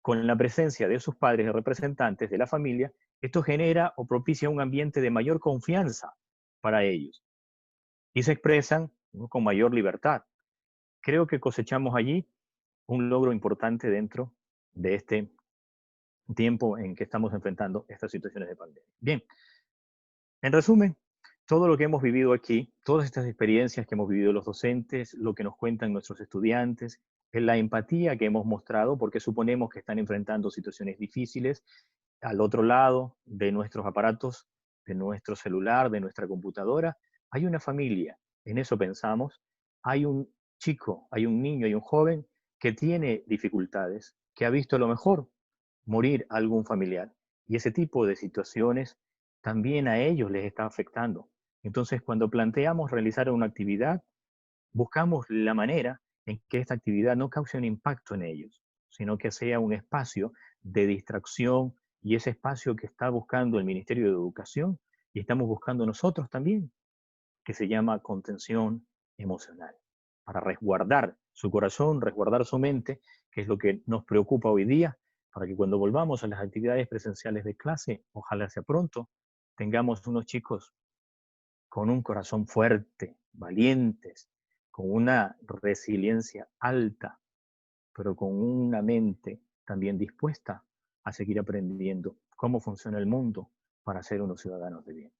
con la presencia de sus padres y representantes de la familia, esto genera o propicia un ambiente de mayor confianza para ellos y se expresan, ¿no?, con mayor libertad. Creo que cosechamos allí un logro importante dentro de este tiempo en que estamos enfrentando estas situaciones de pandemia. Bien, en resumen, todo lo que hemos vivido aquí, todas estas experiencias que hemos vivido los docentes, lo que nos cuentan nuestros estudiantes, la empatía que hemos mostrado, porque suponemos que están enfrentando situaciones difíciles al otro lado de nuestros aparatos, de nuestro celular, de nuestra computadora, hay una familia, en eso pensamos, hay un chico, hay un niño, hay un joven que tiene dificultades, que ha visto a lo mejor morir a algún familiar, y ese tipo de situaciones también a ellos les está afectando. Entonces, cuando planteamos realizar una actividad, buscamos la manera en que esta actividad no cause un impacto en ellos, sino que sea un espacio de distracción y ese espacio que está buscando el Ministerio de Educación y estamos buscando nosotros también, que se llama contención emocional, para resguardar su corazón, resguardar su mente, que es lo que nos preocupa hoy día, para que cuando volvamos a las actividades presenciales de clase, ojalá sea pronto, tengamos unos chicos con un corazón fuerte, valientes, con una resiliencia alta, pero con una mente también dispuesta a seguir aprendiendo cómo funciona el mundo para ser unos ciudadanos de bien.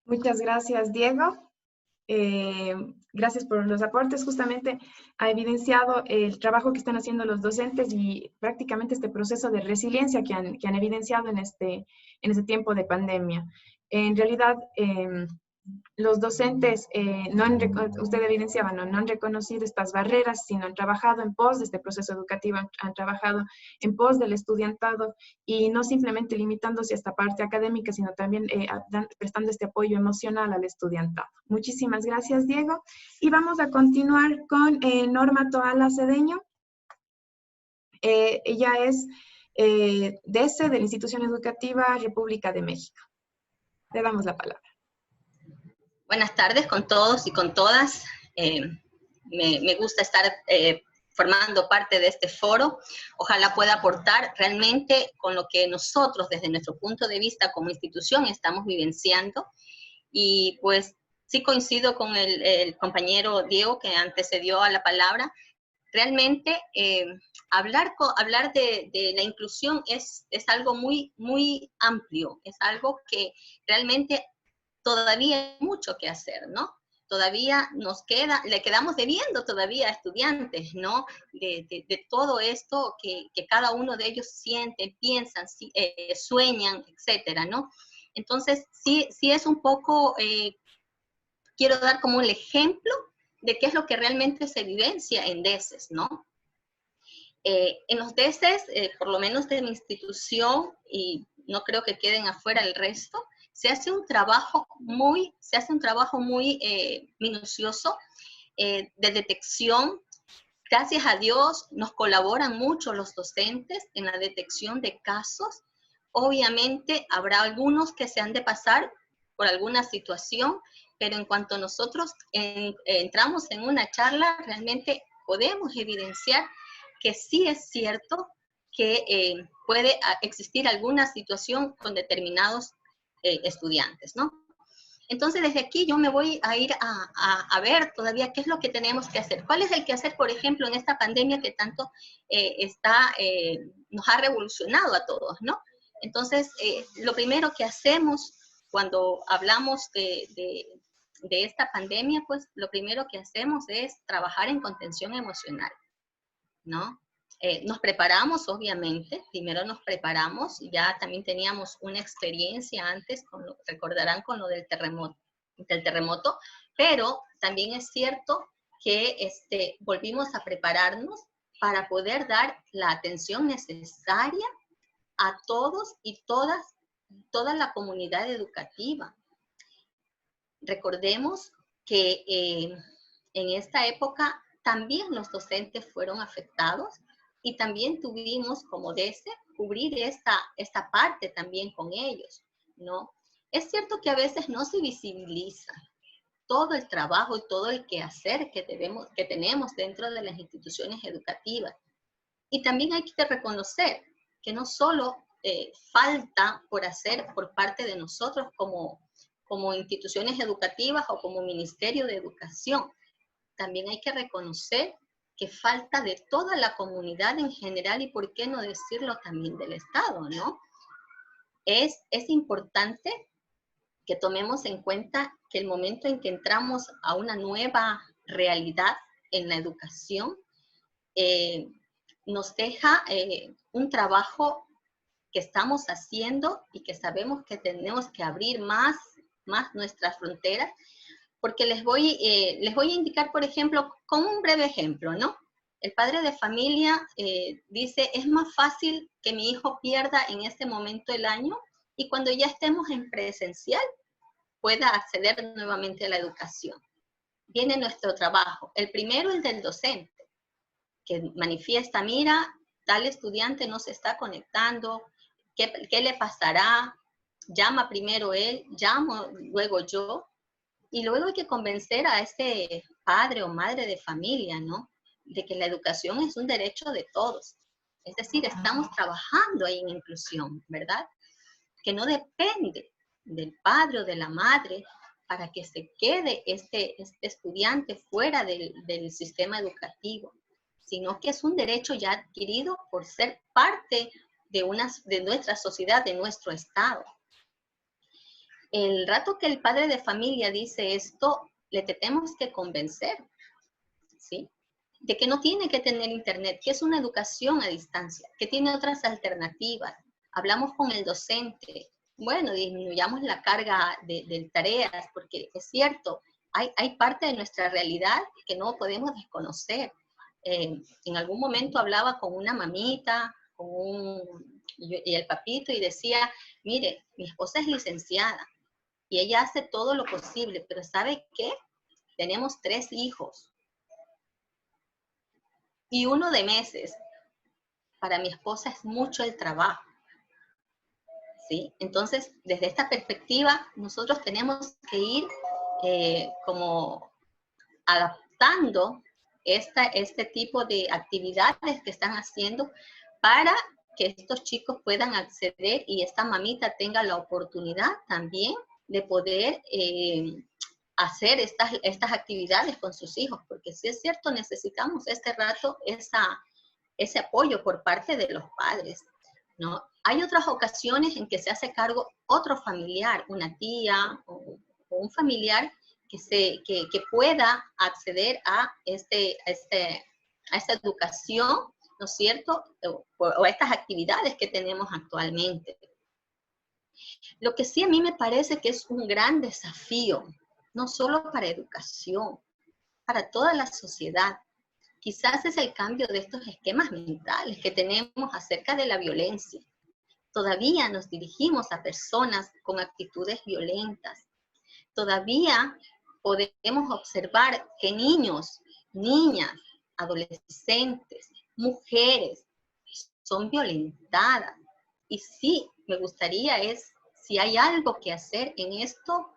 Muchas gracias, Diego. Gracias por los aportes. Justamente ha evidenciado el trabajo que están haciendo los docentes y prácticamente este proceso de resiliencia que han evidenciado en este tiempo de pandemia. En realidad, los docentes, usted evidenciaba, no han reconocido estas barreras, sino han trabajado en pos de este proceso educativo, han trabajado en pos del estudiantado y no simplemente limitándose a esta parte académica, sino también prestando este apoyo emocional al estudiantado. Muchísimas gracias, Diego. Y vamos a continuar con Norma Toala Cedeño. Ella es DESE de la Institución Educativa República de México. Le damos la palabra. Buenas tardes con todos y con todas. Me gusta estar formando parte de este foro. Ojalá pueda aportar realmente con lo que nosotros, desde nuestro punto de vista como institución, estamos vivenciando. Y pues sí coincido con el compañero Diego, que antecedió a la palabra. Realmente hablar de la inclusión es algo muy, muy amplio, es algo que realmente todavía hay mucho que hacer, ¿no? Todavía le quedamos debiendo todavía a estudiantes, ¿no? De todo esto que cada uno de ellos sienten, piensan, sueñan, etcétera, ¿no? Entonces, sí es un poco, quiero dar como el ejemplo de qué es lo que realmente se vivencia en DESES, ¿no? En los DESES, por lo menos de mi institución, y no creo que queden afuera el resto, se hace un trabajo muy minucioso de detección. Gracias a Dios nos colaboran mucho los docentes en la detección de casos. Obviamente habrá algunos que se han de pasar por alguna situación, pero en cuanto nosotros entramos en una charla, realmente podemos evidenciar que sí es cierto que puede existir alguna situación con determinados estudiantes, ¿no? Entonces, desde aquí yo me voy a ir a ver todavía qué es lo que tenemos que hacer. ¿Cuál es el quehacer, por ejemplo, en esta pandemia que tanto nos ha revolucionado a todos, ¿no? Entonces, lo primero que hacemos cuando hablamos de esta pandemia, pues lo primero que hacemos es trabajar en contención emocional, ¿no? Nos preparamos, obviamente, primero nos preparamos, ya también teníamos una experiencia antes, recordarán con lo del terremoto, pero también es cierto que volvimos a prepararnos para poder dar la atención necesaria a todos y toda la comunidad educativa. Recordemos que en esta época también los docentes fueron afectados y también tuvimos como cubrir esta parte también con ellos, ¿no? Es cierto que a veces no se visibiliza todo el trabajo y todo el quehacer que tenemos dentro de las instituciones educativas. Y también hay que reconocer que no solo falta por hacer por parte de nosotros como instituciones educativas o como Ministerio de Educación, también hay que reconocer que falta de toda la comunidad en general y por qué no decirlo también del Estado, ¿no? Es importante que tomemos en cuenta que el momento en que entramos a una nueva realidad en la educación, nos deja un trabajo que estamos haciendo y que sabemos que tenemos que abrir más nuestras fronteras, porque les voy a indicar, por ejemplo, con un breve ejemplo, ¿no? El padre de familia dice, es más fácil que mi hijo pierda en este momento el año y cuando ya estemos en presencial pueda acceder nuevamente a la educación. Viene nuestro trabajo. El primero, el del docente, que manifiesta, mira, tal estudiante no se está conectando, ¿qué le pasará? Llama primero él, llamo luego yo, y luego hay que convencer a ese padre o madre de familia, ¿no? De que la educación es un derecho de todos. Es decir, estamos trabajando ahí en inclusión, ¿verdad? Que no depende del padre o de la madre para que se quede este estudiante fuera del sistema educativo, sino que es un derecho ya adquirido por ser parte de nuestra sociedad, de nuestro Estado. El rato que el padre de familia dice esto, le tenemos que convencer, ¿sí? De que no tiene que tener internet, que es una educación a distancia, que tiene otras alternativas. Hablamos con el docente, bueno, disminuyamos la carga de tareas, porque es cierto, hay parte de nuestra realidad que no podemos desconocer. En algún momento hablaba con una mamita, y el papito, y decía, mire, mi esposa es licenciada, y ella hace todo lo posible, pero ¿sabe qué? Tenemos 3 hijos, y 1 de meses. Para mi esposa es mucho el trabajo. ¿Sí? Entonces, desde esta perspectiva, nosotros tenemos que ir como adaptando este tipo de actividades que están haciendo para que estos chicos puedan acceder y esta mamita tenga la oportunidad también de poder hacer estas actividades con sus hijos, porque si es cierto, necesitamos este rato ese apoyo por parte de los padres, ¿no? Hay otras ocasiones en que se hace cargo otro familiar, una tía o un familiar que pueda acceder a esta educación, ¿no es cierto? O a estas actividades que tenemos actualmente. Lo que sí a mí me parece que es un gran desafío, no solo para educación, para toda la sociedad. Quizás es el cambio de estos esquemas mentales que tenemos acerca de la violencia. Todavía nos dirigimos a personas con actitudes violentas. Todavía podemos observar que niños, niñas, adolescentes, mujeres son violentadas. Y sí, me gustaría si hay algo que hacer en esto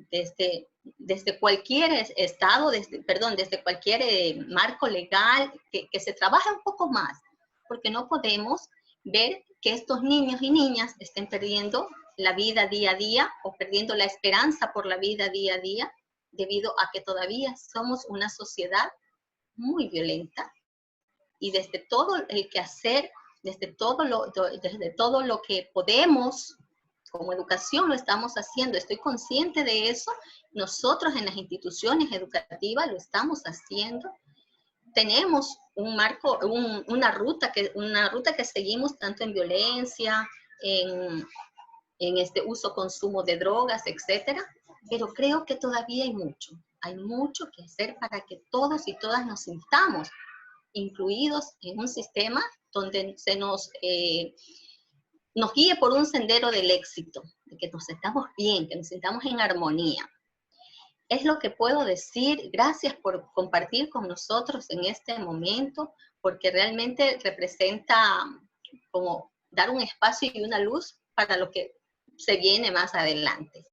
desde cualquier estado, desde cualquier marco legal, que se trabaje un poco más, porque no podemos ver que estos niños y niñas estén perdiendo la vida día a día o perdiendo la esperanza por la vida día a día, debido a que todavía somos una sociedad muy violenta. Y desde todo el quehacer, desde todo lo que podemos, como educación lo estamos haciendo, estoy consciente de eso, nosotros en las instituciones educativas lo estamos haciendo. Tenemos un marco, una ruta que seguimos tanto en violencia, en este consumo de drogas, etcétera, pero creo que todavía hay mucho que hacer para que todos y todas nos sintamos incluidos en un sistema donde se nos guíe por un sendero del éxito, de que nos sintamos bien, que nos sintamos en armonía. Es lo que puedo decir. Gracias por compartir con nosotros en este momento, porque realmente representa como dar un espacio y una luz para lo que se viene más adelante.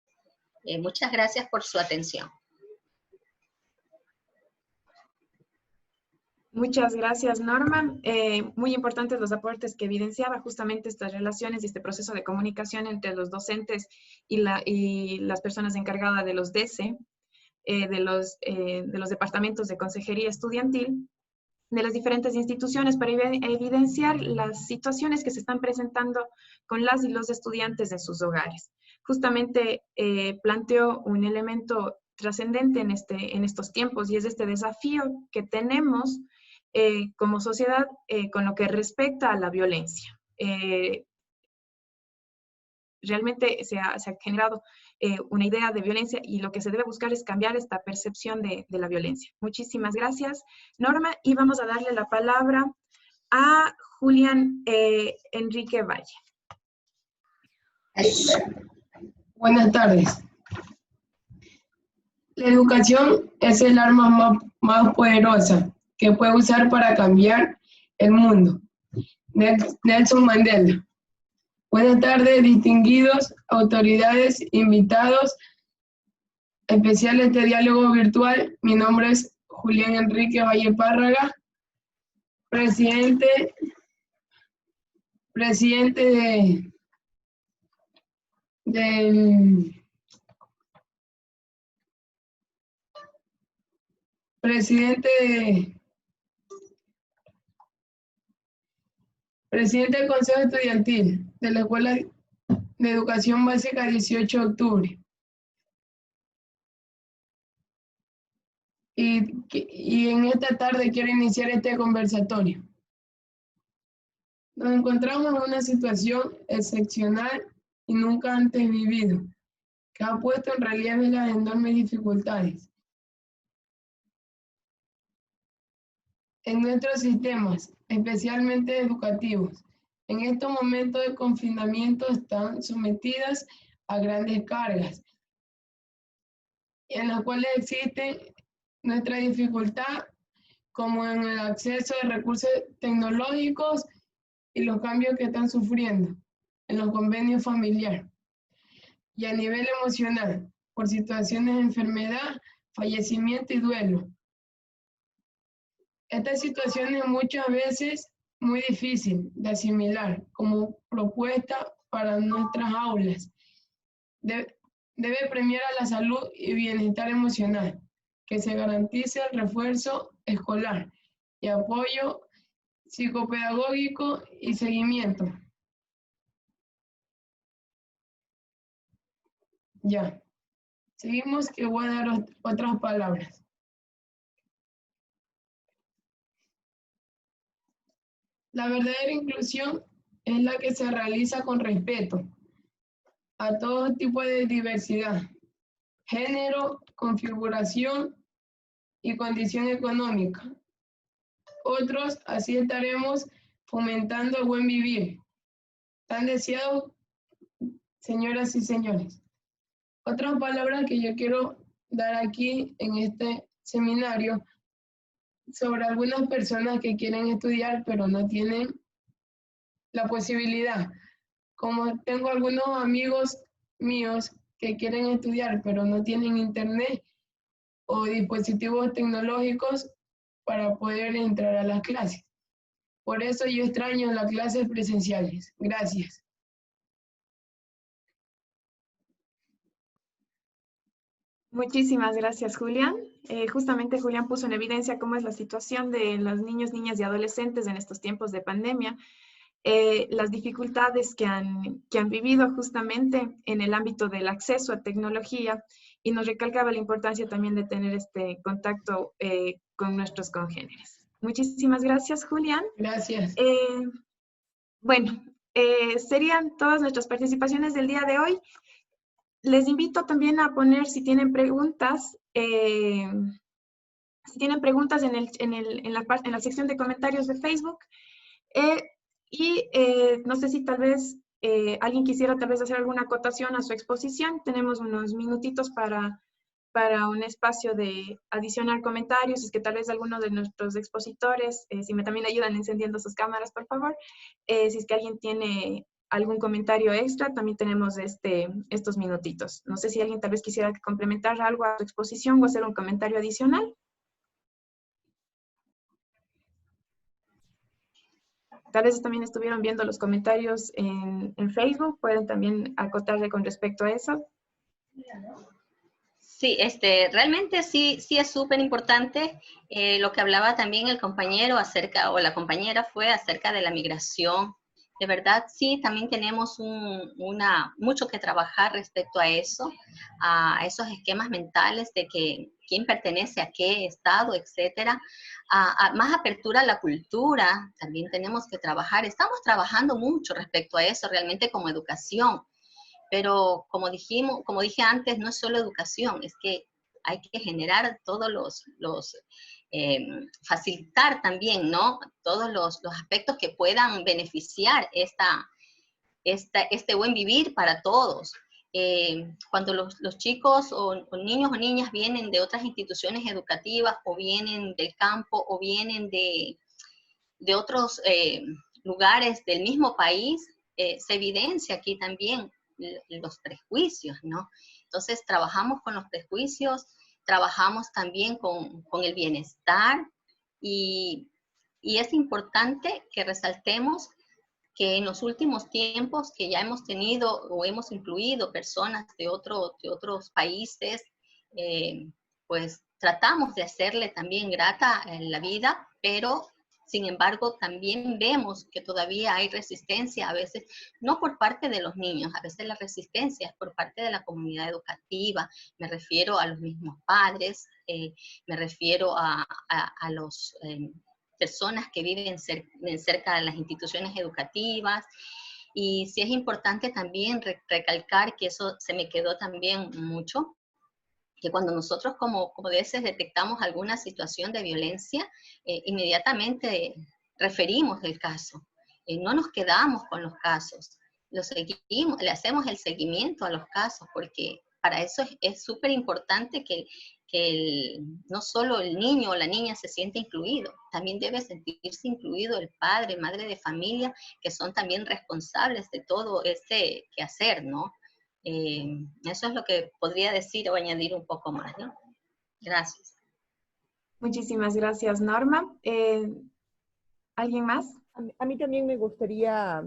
Muchas gracias por su atención. Muchas gracias, Norma. Muy importantes los aportes que evidenciaba justamente estas relaciones y este proceso de comunicación entre los docentes y las personas encargadas de los DECE, de los departamentos de consejería estudiantil, de las diferentes instituciones, para evidenciar las situaciones que se están presentando con las y los estudiantes en sus hogares. Justamente planteó un elemento trascendente en estos tiempos, y es este desafío que tenemos como sociedad con lo que respecta a la violencia. Realmente se ha generado una idea de violencia, y lo que se debe buscar es cambiar esta percepción de la violencia. Muchísimas gracias, Norma, y vamos a darle la palabra a Julián Enrique Valle. Buenas tardes. La educación es el arma más poderosa que puede usar para cambiar el mundo. Nelson Mandela. Buenas tardes, distinguidos, autoridades, invitados especiales de diálogo virtual. Mi nombre es Julián Enrique Valle Párraga, presidente del Consejo Estudiantil de la Escuela de Educación Básica 18 de octubre. Y en esta tarde quiero iniciar este conversatorio. Nos encontramos en una situación excepcional y nunca antes vivido, que ha puesto en relieve las enormes dificultades en nuestros sistemas, especialmente educativos. En estos momentos de confinamiento están sometidas a grandes cargas, en las cuales existe nuestra dificultad, como en el acceso de recursos tecnológicos y los cambios que están sufriendo en los convenios familiares. Y a nivel emocional, por situaciones de enfermedad, fallecimiento y duelo. Esta situación es muchas veces muy difícil de asimilar como propuesta para nuestras aulas. Debe premiar a la salud y bienestar emocional, que se garantice el refuerzo escolar y apoyo psicopedagógico y seguimiento. Ya. Seguimos, que voy a dar otras palabras. La verdadera inclusión es la que se realiza con respeto a todo tipo de diversidad, género, configuración y condición económica. Otros, así estaremos fomentando el buen vivir, tan deseado, señoras y señores. Otras palabras que yo quiero dar aquí en este seminario sobre algunas personas que quieren estudiar pero no tienen la posibilidad. Como tengo algunos amigos míos que quieren estudiar pero no tienen internet o dispositivos tecnológicos para poder entrar a las clases. Por eso yo extraño las clases presenciales. Gracias. Muchísimas gracias, Julián. Justamente Julián puso en evidencia cómo es la situación de los niños, niñas y adolescentes en estos tiempos de pandemia, las dificultades que han vivido justamente en el ámbito del acceso a tecnología, y nos recalcaba la importancia también de tener este contacto con nuestros congéneres. Muchísimas gracias, Julián. Gracias. Bueno, serían todas nuestras participaciones del día de hoy. Les invito también a poner, si tienen preguntas, Si tienen preguntas en la sección de comentarios de Facebook. No sé si tal vez alguien quisiera tal vez hacer alguna acotación a su exposición. Tenemos unos minutitos para un espacio de adicionar comentarios. Es que tal vez alguno de nuestros expositores, si me también ayudan encendiendo sus cámaras, por favor. Si es que alguien tiene algún comentario extra, también tenemos estos minutitos. No sé si alguien tal vez quisiera complementar algo a su exposición o hacer un comentario adicional. Tal vez también estuvieron viendo los comentarios en Facebook, pueden también acotarle con respecto a eso. Sí, realmente sí es súper importante lo que hablaba también el compañero acerca, o la compañera fue acerca de la migración. De verdad, sí, también tenemos mucho que trabajar respecto a eso, a esos esquemas mentales de que quién pertenece a qué estado, etcétera. A más apertura a la cultura, también tenemos que trabajar. Estamos trabajando mucho respecto a eso realmente como educación. Pero como dije antes, no es solo educación, es que hay que generar todos facilitar también, ¿no? Todos los aspectos que puedan beneficiar este buen vivir para todos. Cuando los chicos o niños o niñas vienen de otras instituciones educativas o vienen del campo o vienen de otros lugares del mismo país, se evidencia aquí también los prejuicios, ¿no? Entonces, trabajamos con los prejuicios, trabajamos también con el bienestar y es importante que resaltemos que en los últimos tiempos que ya hemos tenido o hemos incluido personas de otros países, pues tratamos de hacerle también grata la vida, pero sin embargo también vemos que todavía hay resistencia, a veces no por parte de los niños, a veces la resistencia es por parte de la comunidad educativa, me refiero a los mismos padres, me refiero a los personas que viven cerca de las instituciones educativas. Y sí es importante también recalcar que eso se me quedó también mucho, que cuando nosotros como veces detectamos alguna situación de violencia, inmediatamente referimos el caso. No nos quedamos con los casos, le hacemos el seguimiento a los casos, porque para eso es súper importante que no solo el niño o la niña se siente incluido, también debe sentirse incluido el padre, madre de familia, que son también responsables de todo este quehacer, ¿no? Eso es lo que podría decir o añadir un poco más, ¿no? Gracias. Muchísimas gracias, Norma. ¿Alguien más? A mí también me gustaría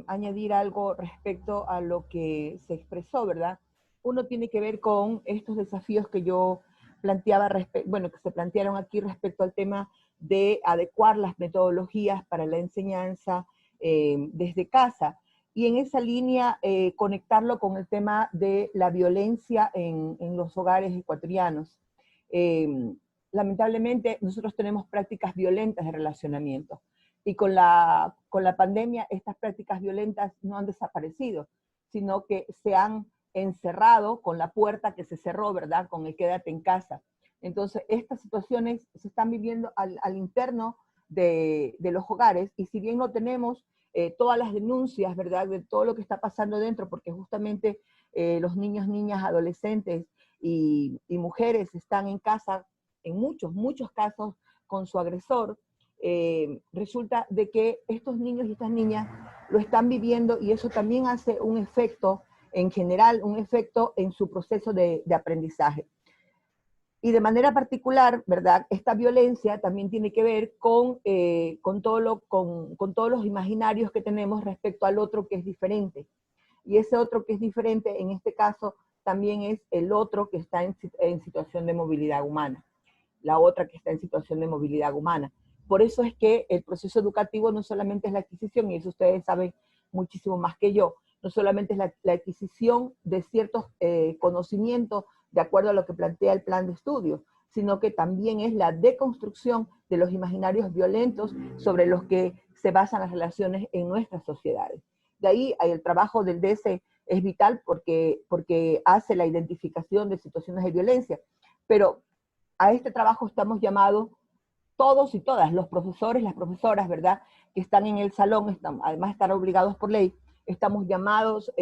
añadir algo respecto a lo que se expresó, ¿verdad? Uno tiene que ver con estos desafíos que yo planteaba, que se plantearon aquí respecto al tema de adecuar las metodologías para la enseñanza desde casa. Y en esa línea, conectarlo con el tema de la violencia en los hogares ecuatorianos. Lamentablemente, nosotros tenemos prácticas violentas de relacionamiento. Y con la pandemia, estas prácticas violentas no han desaparecido, sino que se han encerrado con la puerta que se cerró, ¿verdad? Con el quédate en casa. Entonces, estas situaciones se están viviendo al interno de los hogares, y si bien no tenemos todas las denuncias, ¿verdad? De todo lo que está pasando dentro, porque justamente los niños, niñas, adolescentes y mujeres están en casa, en muchos casos, con su agresor, resulta de que estos niños y estas niñas lo están viviendo, y eso también hace un efecto, en general, un efecto en su proceso de aprendizaje. Y de manera particular, ¿verdad? Esta violencia también tiene que ver con todos los imaginarios que tenemos respecto al otro que es diferente. Y ese otro que es diferente, en este caso, también es el otro que está en situación de movilidad humana. La otra que está en situación de movilidad humana. Por eso es que el proceso educativo no solamente es la adquisición, y eso ustedes saben muchísimo más que yo, no solamente es la adquisición de ciertos conocimientos de acuerdo a lo que plantea el plan de estudios, sino que también es la deconstrucción de los imaginarios violentos sobre los que se basan las relaciones en nuestras sociedades. De ahí el trabajo del DS es vital porque hace la identificación de situaciones de violencia, pero a este trabajo estamos llamados todos y todas, los profesores, las profesoras, ¿verdad?, que están en el salón, además de estar obligados por ley, estamos llamados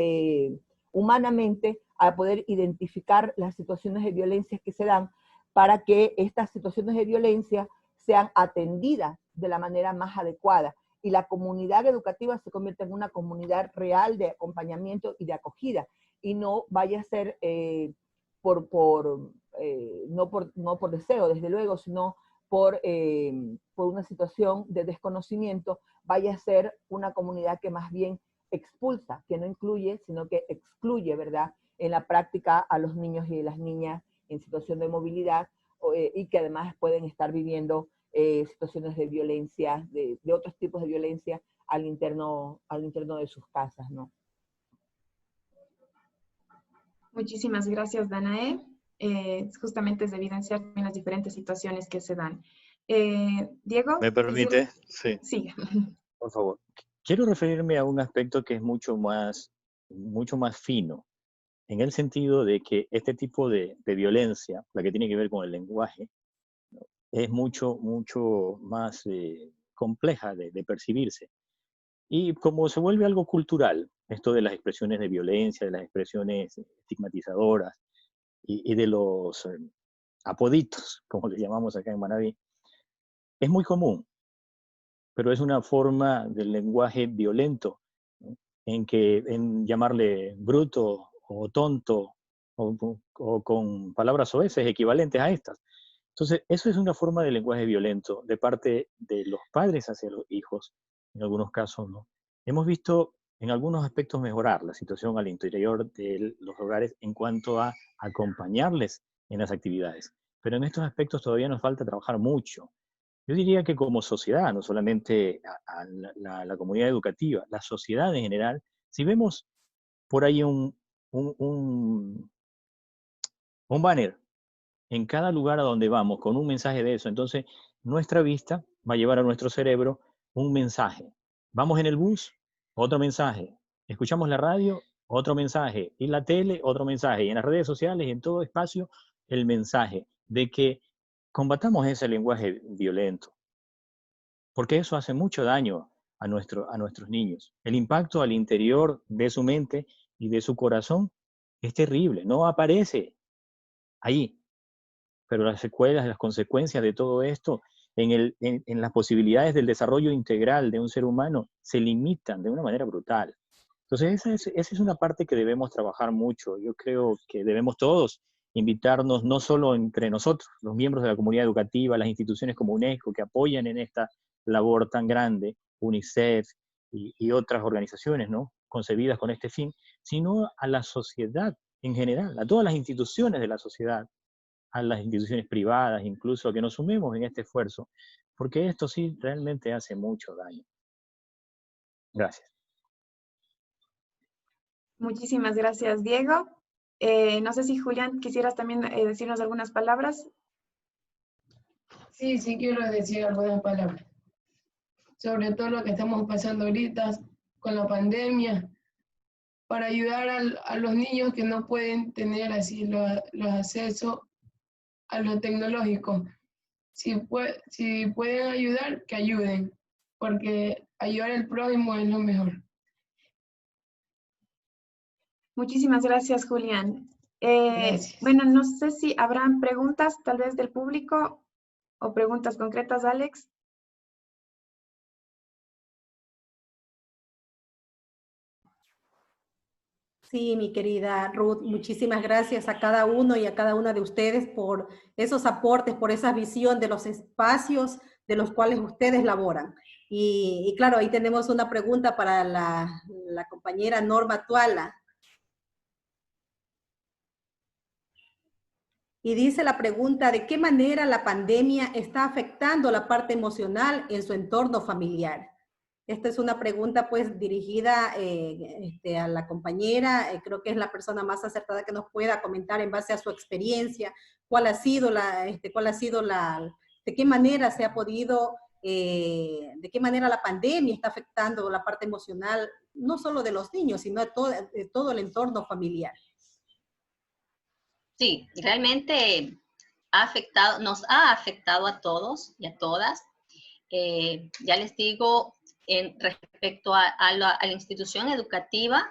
humanamente a poder identificar las situaciones de violencia que se dan para que estas situaciones de violencia sean atendidas de la manera más adecuada y la comunidad educativa se convierta en una comunidad real de acompañamiento y de acogida y no vaya a ser no por deseo, desde luego, sino por una situación de desconocimiento, vaya a ser una comunidad que más bien expulsa, que no incluye, sino que excluye, ¿verdad?, en la práctica a los niños y las niñas en situación de movilidad y que además pueden estar viviendo situaciones de violencia, de otros tipos de violencia al interno de sus casas, ¿no? Muchísimas gracias, Danae. Justamente es evidenciar también las diferentes situaciones que se dan. Diego. ¿Me permite? Sí. Sí. Por favor. Quiero referirme a un aspecto que es mucho más fino, en el sentido de que este tipo de violencia, la que tiene que ver con el lenguaje, es mucho más compleja de percibirse. Y como se vuelve algo cultural, esto de las expresiones de violencia, de las expresiones estigmatizadoras y de los apoditos, como les llamamos acá en Manabí, es muy común, pero es una forma del lenguaje violento, ¿no?, en llamarle bruto o tonto o con palabras soeces equivalentes a estas. Entonces, eso es una forma de lenguaje violento de parte de los padres hacia los hijos, en algunos casos, ¿no? Hemos visto en algunos aspectos mejorar la situación al interior de los hogares en cuanto a acompañarles en las actividades, pero en estos aspectos todavía nos falta trabajar mucho. Yo diría que como sociedad, no solamente a la comunidad educativa, la sociedad en general, si vemos por ahí un banner en cada lugar a donde vamos con un mensaje de eso, entonces nuestra vista va a llevar a nuestro cerebro un mensaje. Vamos en el bus, otro mensaje. Escuchamos la radio, otro mensaje. Y la tele, otro mensaje. Y en las redes sociales, en todo espacio, el mensaje de que combatamos ese lenguaje violento, porque eso hace mucho daño a nuestros niños. El impacto al interior de su mente y de su corazón es terrible, no aparece ahí, pero las secuelas, las consecuencias de todo esto en las posibilidades del desarrollo integral de un ser humano se limitan de una manera brutal. Entonces esa es una parte que debemos trabajar mucho. Yo creo que debemos todos invitarnos, no solo entre nosotros, los miembros de la comunidad educativa, las instituciones como UNESCO que apoyan en esta labor tan grande, UNICEF y otras organizaciones, ¿no?, concebidas con este fin, sino a la sociedad en general, a todas las instituciones de la sociedad, a las instituciones privadas, incluso a que nos sumemos en este esfuerzo, porque esto sí realmente hace mucho daño. Gracias. Muchísimas gracias, Diego. No sé si Julián quisieras también decirnos algunas palabras. Sí, sí quiero decir algunas palabras. Sobre todo lo que estamos pasando ahorita con la pandemia, para ayudar a los niños que no pueden tener así los accesos a lo tecnológico. Si pueden ayudar, que ayuden, porque ayudar al prójimo es lo mejor. Muchísimas gracias, Julián. Gracias. Bueno, no sé si habrán preguntas tal vez del público o preguntas concretas, Alex. Sí, mi querida Ruth, muchísimas gracias a cada uno y a cada una de ustedes por esos aportes, por esa visión de los espacios de los cuales ustedes laboran. Y claro, ahí tenemos una pregunta para la compañera Norma Tuala. Y dice la pregunta, ¿de qué manera la pandemia está afectando la parte emocional en su entorno familiar? Esta es una pregunta pues dirigida a la compañera, creo que es la persona más acertada que nos pueda comentar en base a su experiencia, de qué manera se ha podido, de qué manera la pandemia está afectando la parte emocional, no solo de los niños, sino de todo el entorno familiar. Sí, realmente nos ha afectado a todos y a todas. Ya les digo, respecto a la institución educativa,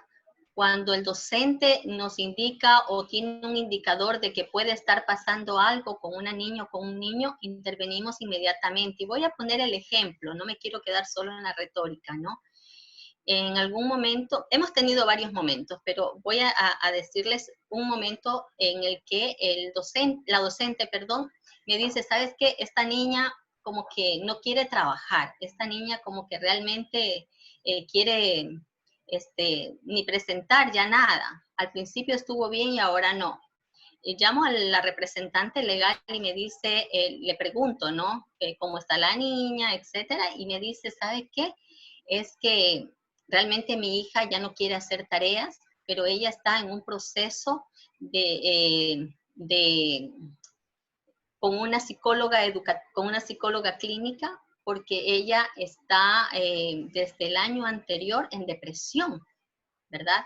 cuando el docente nos indica o tiene un indicador de que puede estar pasando algo con una niña o con un niño, intervenimos inmediatamente. Y voy a poner el ejemplo, no me quiero quedar solo en la retórica, ¿no? En algún momento, hemos tenido varios momentos, pero voy a decirles un momento en el que la docente, me dice, ¿sabes qué? Esta niña como que no quiere trabajar, esta niña como que realmente quiere ni presentar ya nada. Al principio estuvo bien y ahora no. Llamo a la representante legal y me dice, le pregunto, ¿no? ¿Cómo está la niña, etcétera? Y me dice, ¿sabe qué? Es que realmente mi hija ya no quiere hacer tareas, pero ella está en un proceso con una psicóloga clínica, porque ella está desde el año anterior en depresión, ¿verdad?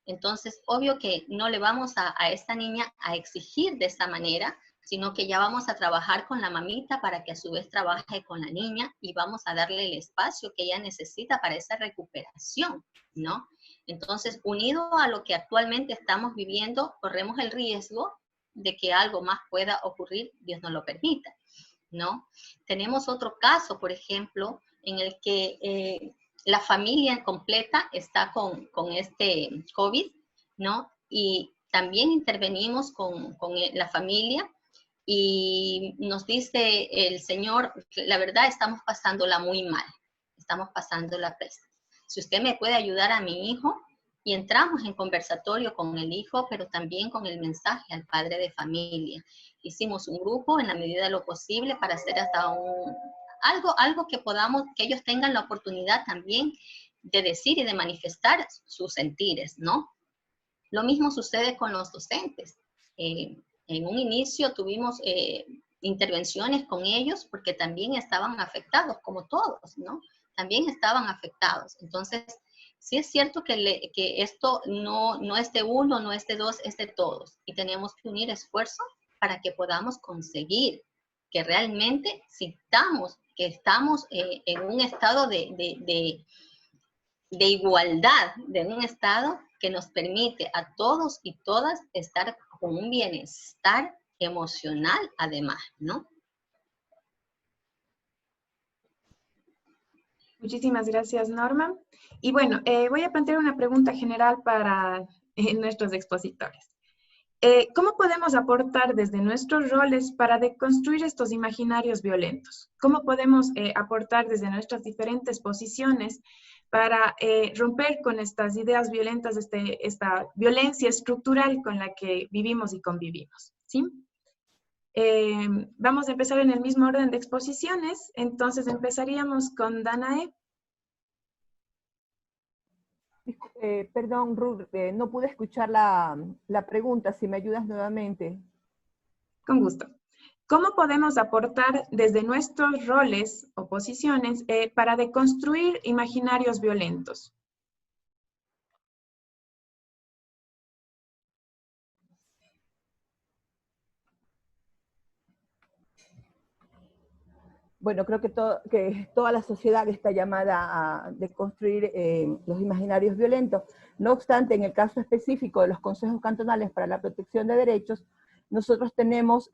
Entonces, obvio que no le vamos a esta niña a exigir de esa manera, sino que ya vamos a trabajar con la mamita para que a su vez trabaje con la niña y vamos a darle el espacio que ella necesita para esa recuperación, ¿no? Entonces, unido a lo que actualmente estamos viviendo, corremos el riesgo de que algo más pueda ocurrir, Dios nos lo permita, ¿no? Tenemos otro caso, por ejemplo, en el que la familia completa está con este COVID, ¿no? Y también intervenimos con la familia y nos dice el señor, la verdad estamos pasándola muy mal, estamos pasándola pésima. Si usted me puede ayudar a mi hijo, y entramos en conversatorio con el hijo, pero también con el mensaje al padre de familia. Hicimos un grupo en la medida de lo posible para hacer hasta algo que ellos tengan la oportunidad también de decir y de manifestar sus sentires, ¿no? Lo mismo sucede con los docentes. En un inicio tuvimos intervenciones con ellos porque también estaban afectados, como todos, ¿no? También estaban afectados. Entonces, sí es cierto que esto no es de uno, no es de dos, es de todos. Y tenemos que unir esfuerzos para que podamos conseguir que realmente sintamos que estamos en un estado de igualdad, de un estado que nos permite a todos y todas estar con un bienestar emocional además, ¿no? Muchísimas gracias, Norma. Y bueno, voy a plantear una pregunta general para nuestros expositores. ¿Cómo podemos aportar desde nuestros roles para deconstruir estos imaginarios violentos? ¿Cómo podemos aportar desde nuestras diferentes posiciones para romper con estas ideas violentas, esta violencia estructural con la que vivimos y convivimos? ¿Sí? Vamos a empezar en el mismo orden de exposiciones, entonces empezaríamos con Danae. Perdón, Ruth, no pude escuchar la pregunta, si me ayudas nuevamente. Con gusto. ¿Cómo podemos aportar desde nuestros roles o posiciones para deconstruir imaginarios violentos? Bueno, creo que toda la sociedad está llamada a deconstruir los imaginarios violentos. No obstante, en el caso específico de los consejos cantonales para la protección de derechos, nosotros tenemos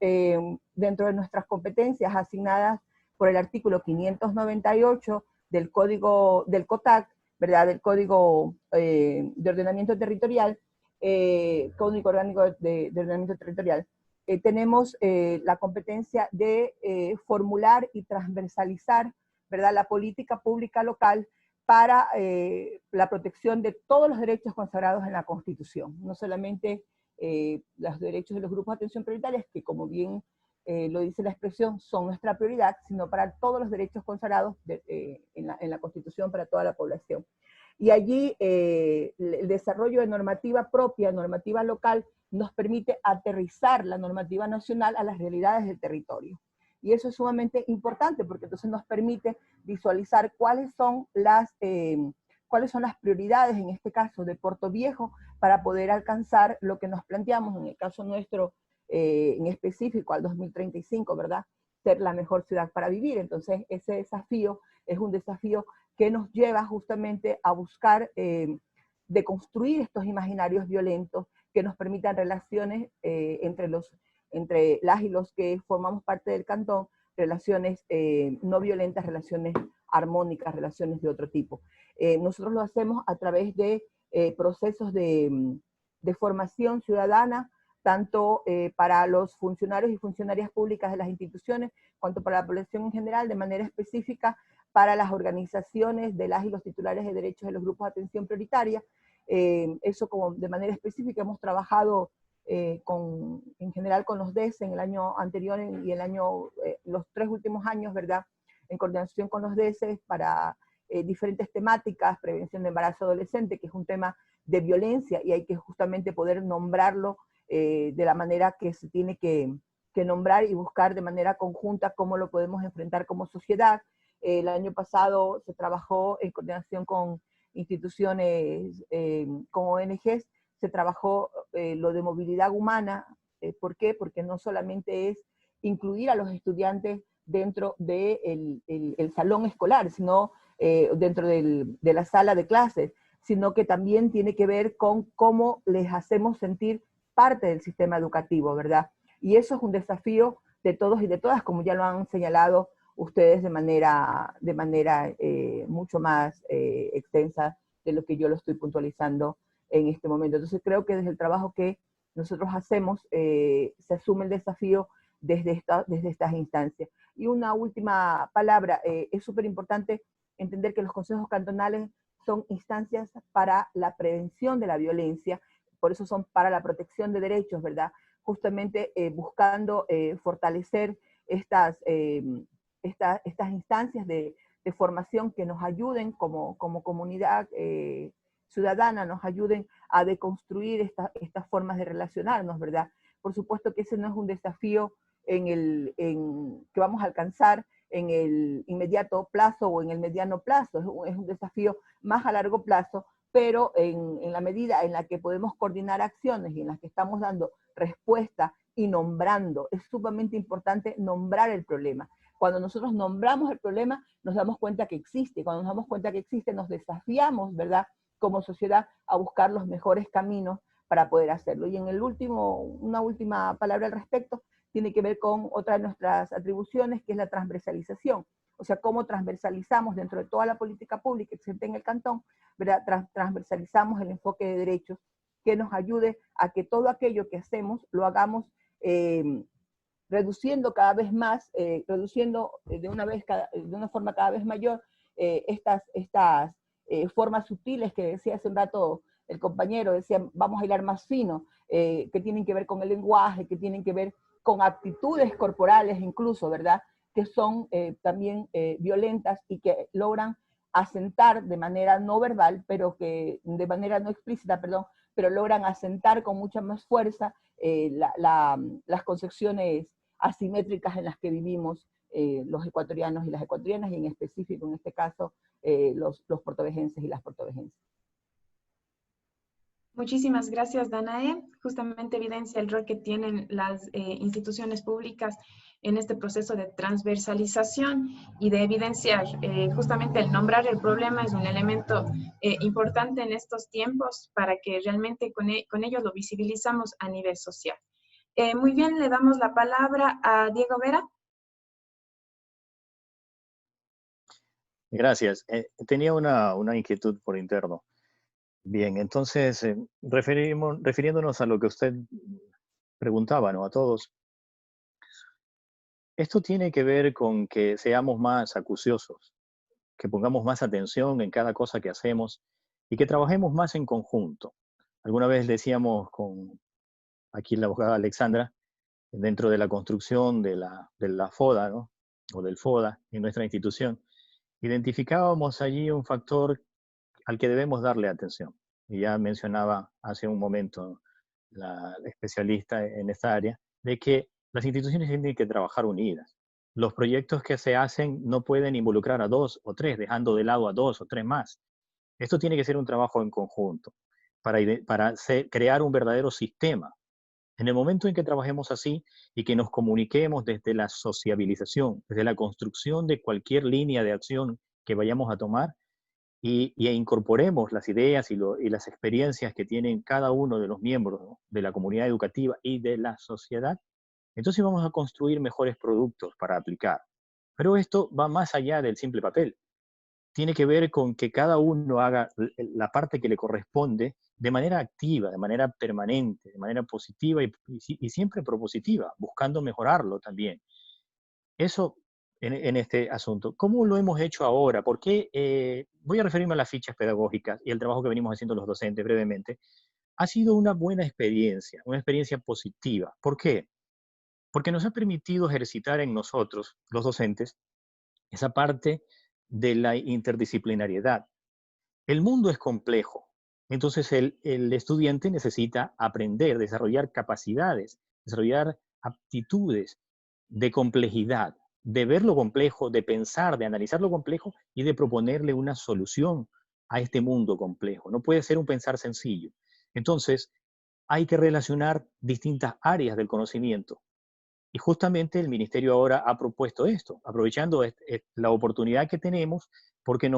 dentro de nuestras competencias asignadas por el artículo 598 del Código del COTAC, ¿verdad? Del Código de Ordenamiento Territorial, Código Orgánico de Ordenamiento Territorial. Tenemos la competencia de formular y transversalizar, ¿verdad?, la política pública local para la protección de todos los derechos consagrados en la Constitución, no solamente los derechos de los grupos de atención prioritarios, que como bien lo dice la expresión, son nuestra prioridad, sino para todos los derechos consagrados en la Constitución para toda la población. Y allí el desarrollo de normativa propia, normativa local, nos permite aterrizar la normativa nacional a las realidades del territorio. Y eso es sumamente importante porque entonces nos permite visualizar cuáles son las prioridades, en este caso de Puerto Viejo, para poder alcanzar lo que nos planteamos, en el caso nuestro, en específico al 2035, ¿verdad? Ser la mejor ciudad para vivir. Entonces, ese desafío es un desafío que nos lleva justamente a buscar de construir estos imaginarios violentos que nos permitan relaciones entre las y los que formamos parte del cantón, relaciones no violentas, relaciones armónicas, relaciones de otro tipo. Nosotros lo hacemos a través de procesos de formación ciudadana, tanto para los funcionarios y funcionarias públicas de las instituciones, cuanto para la población en general, de manera específica para las organizaciones de las y los titulares de derechos de los grupos de atención prioritaria. Eso como de manera específica hemos trabajado en general con los DES en el año anterior y los 3 últimos años, ¿verdad? En coordinación con los DES para diferentes temáticas, prevención de embarazo adolescente, que es un tema de violencia y hay que justamente poder nombrarlo de la manera que se tiene que nombrar y buscar de manera conjunta cómo lo podemos enfrentar como sociedad. El año pasado se trabajó en coordinación con instituciones, con ONGs, se trabajó lo de movilidad humana. ¿Por qué? Porque no solamente es incluir a los estudiantes dentro del el salón escolar, sino dentro de la sala de clases, sino que también tiene que ver con cómo les hacemos sentir parte del sistema educativo, ¿verdad? Y eso es un desafío de todos y de todas, como ya lo han señalado ustedes de manera mucho más extensa de lo que yo lo estoy puntualizando en este momento. Entonces creo que desde el trabajo que nosotros hacemos se asume el desafío desde estas instancias. Y una última palabra, es súper importante entender que los consejos cantonales son instancias para la prevención de la violencia, por eso son para la protección de derechos, ¿verdad? Justamente buscando fortalecer estas instancias de formación que nos ayuden como comunidad ciudadana, nos ayuden a deconstruir estas formas de relacionarnos, ¿verdad? Por supuesto que ese no es un desafío que vamos a alcanzar en el inmediato plazo o en el mediano plazo, es un desafío más a largo plazo, pero en la medida en la que podemos coordinar acciones y en las que estamos dando respuesta y nombrando, es sumamente importante nombrar el problema. Cuando nosotros nombramos el problema, nos damos cuenta que existe. Cuando nos damos cuenta que existe, nos desafiamos, ¿verdad?, como sociedad a buscar los mejores caminos para poder hacerlo. Y una última palabra al respecto, tiene que ver con otra de nuestras atribuciones, que es la transversalización. O sea, cómo transversalizamos dentro de toda la política pública existente en el cantón, ¿verdad? Transversalizamos el enfoque de derechos que nos ayude a que todo aquello que hacemos lo hagamos reduciendo cada vez más, reduciendo de una forma cada vez mayor estas formas sutiles que decía hace un rato el compañero, decía vamos a hilar más fino, que tienen que ver con el lenguaje, que tienen que ver con actitudes corporales incluso, ¿verdad?, que son también violentas y que logran asentar de manera no verbal, pero que de manera no explícita, perdón, pero logran asentar con mucha más fuerza las concepciones asimétricas en las que vivimos los ecuatorianos y las ecuatorianas, y en específico, en este caso, los portovejenses y las portovejenses. Muchísimas gracias, Danae. Justamente evidencia el rol que tienen las instituciones públicas en este proceso de transversalización y de evidenciar. Justamente el nombrar el problema es un elemento importante en estos tiempos para que realmente con ello lo visibilizamos a nivel social. Muy bien, le damos la palabra a Diego Vera. Gracias. Tenía una inquietud por interno. Bien, entonces, refiriéndonos a lo que usted preguntaba, ¿no?, a todos, esto tiene que ver con que seamos más acuciosos, que pongamos más atención en cada cosa que hacemos y que trabajemos más en conjunto. Alguna vez decíamos con aquí la abogada Alexandra, dentro de la construcción de la FODA, ¿no?, o del FODA en nuestra institución, identificábamos allí un factor al que debemos darle atención. Y ya mencionaba hace un momento la especialista en esta área, de que las instituciones tienen que trabajar unidas. Los proyectos que se hacen no pueden involucrar a 2 o 3, dejando de lado a 2 o 3 más. Esto tiene que ser un trabajo en conjunto para crear un verdadero sistema En el momento en que trabajemos así y que nos comuniquemos desde la sociabilización, desde la construcción de cualquier línea de acción que vayamos a tomar, y incorporemos las ideas y las experiencias que tienen cada uno de los miembros, ¿no?, de la comunidad educativa y de la sociedad, entonces vamos a construir mejores productos para aplicar. Pero esto va más allá del simple papel. Tiene que ver con que cada uno haga la parte que le corresponde de manera activa, de manera permanente, de manera positiva y siempre propositiva, buscando mejorarlo también. Eso en este asunto. ¿Cómo lo hemos hecho ahora? ¿Por qué? Voy a referirme a las fichas pedagógicas y el trabajo que venimos haciendo los docentes brevemente. Ha sido una buena experiencia, una experiencia positiva. ¿Por qué? Porque nos ha permitido ejercitar en nosotros, los docentes, esa parte de la interdisciplinariedad. El mundo es complejo, entonces el estudiante necesita aprender, desarrollar capacidades, desarrollar aptitudes de complejidad, de ver lo complejo, de pensar, de analizar lo complejo y de proponerle una solución a este mundo complejo. No puede ser un pensar sencillo. Entonces, hay que relacionar distintas áreas del conocimiento. Y justamente el Ministerio ahora ha propuesto esto, aprovechando la oportunidad que tenemos, porque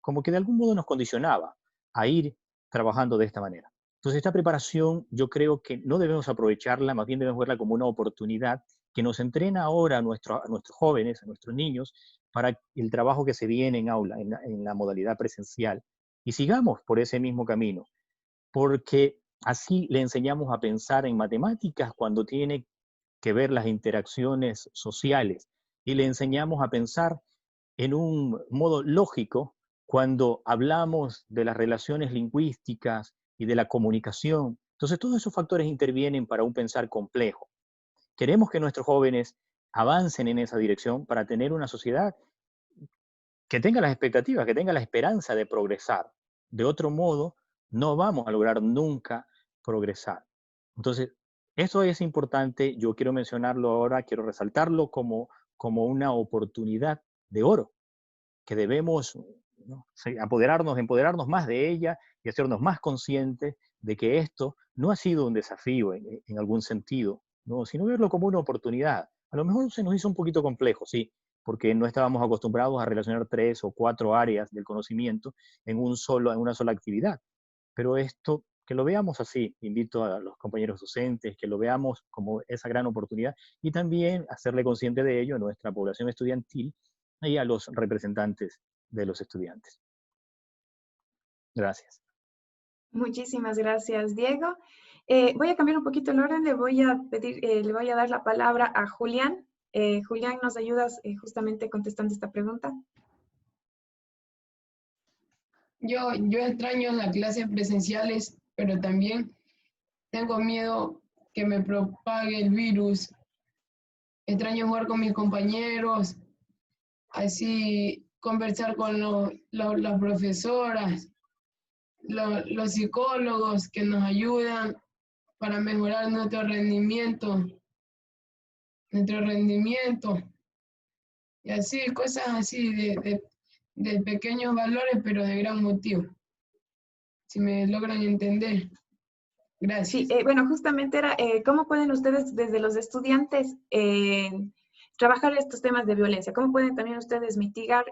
como que de algún modo nos condicionaba a ir trabajando de esta manera. Entonces, esta preparación yo creo que no debemos aprovecharla, más bien debemos verla como una oportunidad que nos entrena ahora a nuestros jóvenes, a nuestros niños, para el trabajo que se viene en aula, en la modalidad presencial. Y sigamos por ese mismo camino, porque así le enseñamos a pensar en matemáticas cuando tiene que ver las interacciones sociales y le enseñamos a pensar en un modo lógico cuando hablamos de las relaciones lingüísticas y de la comunicación. Entonces, todos esos factores intervienen para un pensar complejo. Queremos que nuestros jóvenes avancen en esa dirección para tener una sociedad que tenga las expectativas, que tenga la esperanza de progresar. De otro modo, no vamos a lograr nunca progresar. Entonces, eso es importante, yo quiero mencionarlo ahora, quiero resaltarlo como una oportunidad de oro, que debemos, ¿no?, empoderarnos más de ella y hacernos más conscientes de que esto no ha sido un desafío en algún sentido, ¿no?, sino verlo como una oportunidad. A lo mejor se nos hizo un poquito complejo, sí, porque no estábamos acostumbrados a relacionar 3 o 4 áreas del conocimiento en una sola actividad. Pero esto, que lo veamos así, invito a los compañeros docentes, que lo veamos como esa gran oportunidad y también hacerle consciente de ello a nuestra población estudiantil y a los representantes de los estudiantes. Gracias. Muchísimas gracias, Diego. Voy a cambiar un poquito el orden, le voy a dar la palabra a Julián. Julián, ¿nos ayudas justamente contestando esta pregunta? Yo extraño las clases presenciales, pero también tengo miedo que me propague el virus. Extraño jugar con mis compañeros, así conversar con las profesoras, los psicólogos que nos ayudan para mejorar nuestro rendimiento, y así, cosas así de pequeños valores, pero de gran motivo. Si me logran entender. Gracias. Sí, bueno, justamente era, ¿cómo pueden ustedes desde los estudiantes trabajar estos temas de violencia? ¿Cómo pueden también ustedes mitigar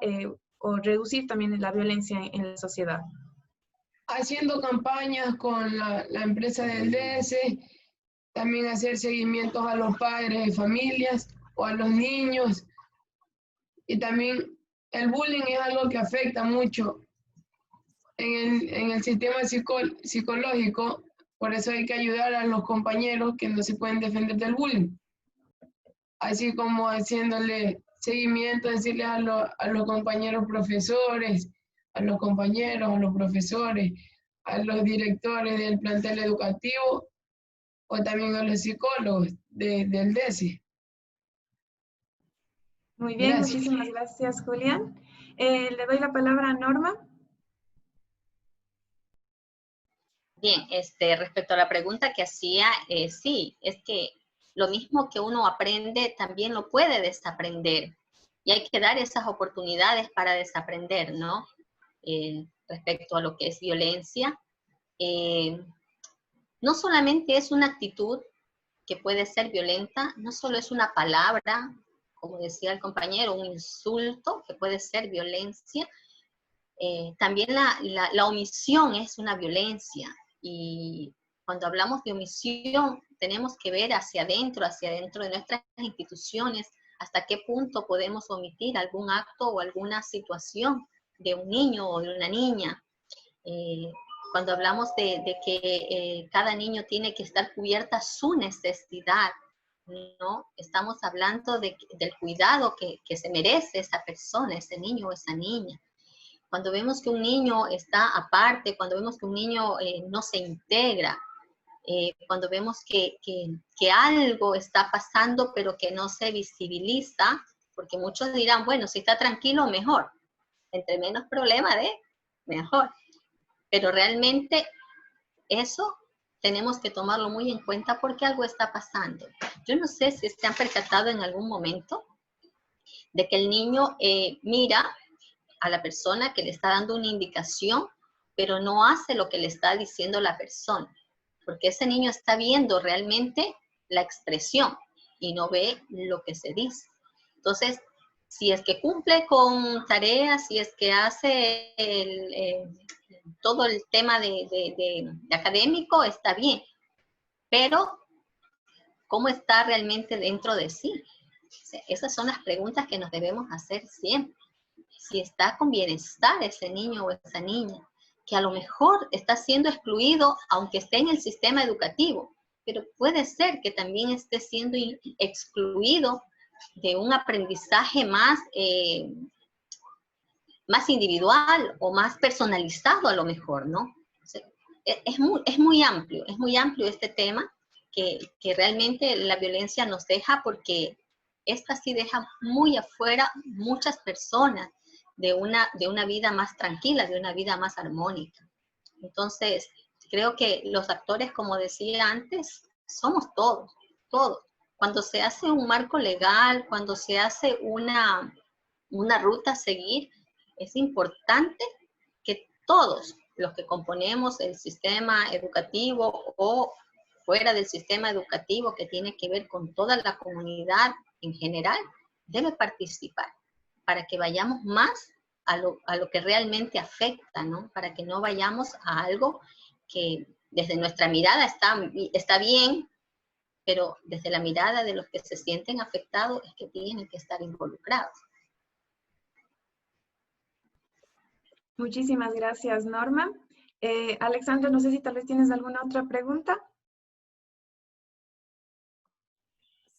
o reducir también la violencia en la sociedad? Haciendo campañas con la empresa del DS, también hacer seguimientos a los padres de familias o a los niños. Y también el bullying es algo que afecta mucho en el sistema psicológico, por eso hay que ayudar a los compañeros que no se pueden defender del bullying. Así como haciéndole seguimiento, decirle a los compañeros profesores, a los compañeros, a los profesores, a los directores del plantel educativo o también a los psicólogos del DESI. Muy bien, Gracias. Muchísimas gracias, Julián. Le doy la palabra a Norma. Bien, respecto a la pregunta que hacía, sí, es que lo mismo que uno aprende, también lo puede desaprender. Y hay que dar esas oportunidades para desaprender, ¿no? Respecto a lo que es violencia. no solamente es una actitud que puede ser violenta, no solo es una palabra, como decía el compañero, un insulto que puede ser violencia, también la omisión es una violencia. Y cuando hablamos de omisión, tenemos que ver hacia adentro de nuestras instituciones, hasta qué punto podemos omitir algún acto o alguna situación de un niño o de una niña. Cuando hablamos de que cada niño tiene que estar cubierta su necesidad, ¿no? Estamos hablando del cuidado que se merece esa persona, ese niño o esa niña. Cuando vemos que un niño está aparte, cuando vemos que un niño no se integra, cuando vemos que algo está pasando pero que no se visibiliza, porque muchos dirán, bueno, si está tranquilo, mejor. Entre menos problemas, mejor. Pero realmente eso tenemos que tomarlo muy en cuenta porque algo está pasando. Yo no sé si se han percatado en algún momento de que el niño mira a la persona que le está dando una indicación, pero no hace lo que le está diciendo la persona, porque ese niño está viendo realmente la expresión y no ve lo que se dice. Entonces, si es que cumple con tareas, si es que hace todo el tema de académico, está bien, pero ¿cómo está realmente dentro de sí? O sea, esas son las preguntas que nos debemos hacer siempre. Si está con bienestar ese niño o esa niña, que a lo mejor está siendo excluido, aunque esté en el sistema educativo, pero puede ser que también esté siendo excluido de un aprendizaje más individual o más personalizado a lo mejor, ¿no? O sea, es muy amplio este tema que realmente la violencia nos deja, porque esta sí deja muy afuera muchas personas de una vida más tranquila, de una vida más armónica. Entonces, creo que los actores, como decía antes, somos todos. Cuando se hace un marco legal, cuando se hace una ruta a seguir, es importante que todos los que componemos el sistema educativo o fuera del sistema educativo, que tiene que ver con toda la comunidad en general, debe participar para que vayamos más a lo que realmente afecta, ¿no? Para que no vayamos a algo que desde nuestra mirada está bien, pero desde la mirada de los que se sienten afectados es que tienen que estar involucrados. Muchísimas gracias, Norma. Alexandra, no sé si tal vez tienes alguna otra pregunta.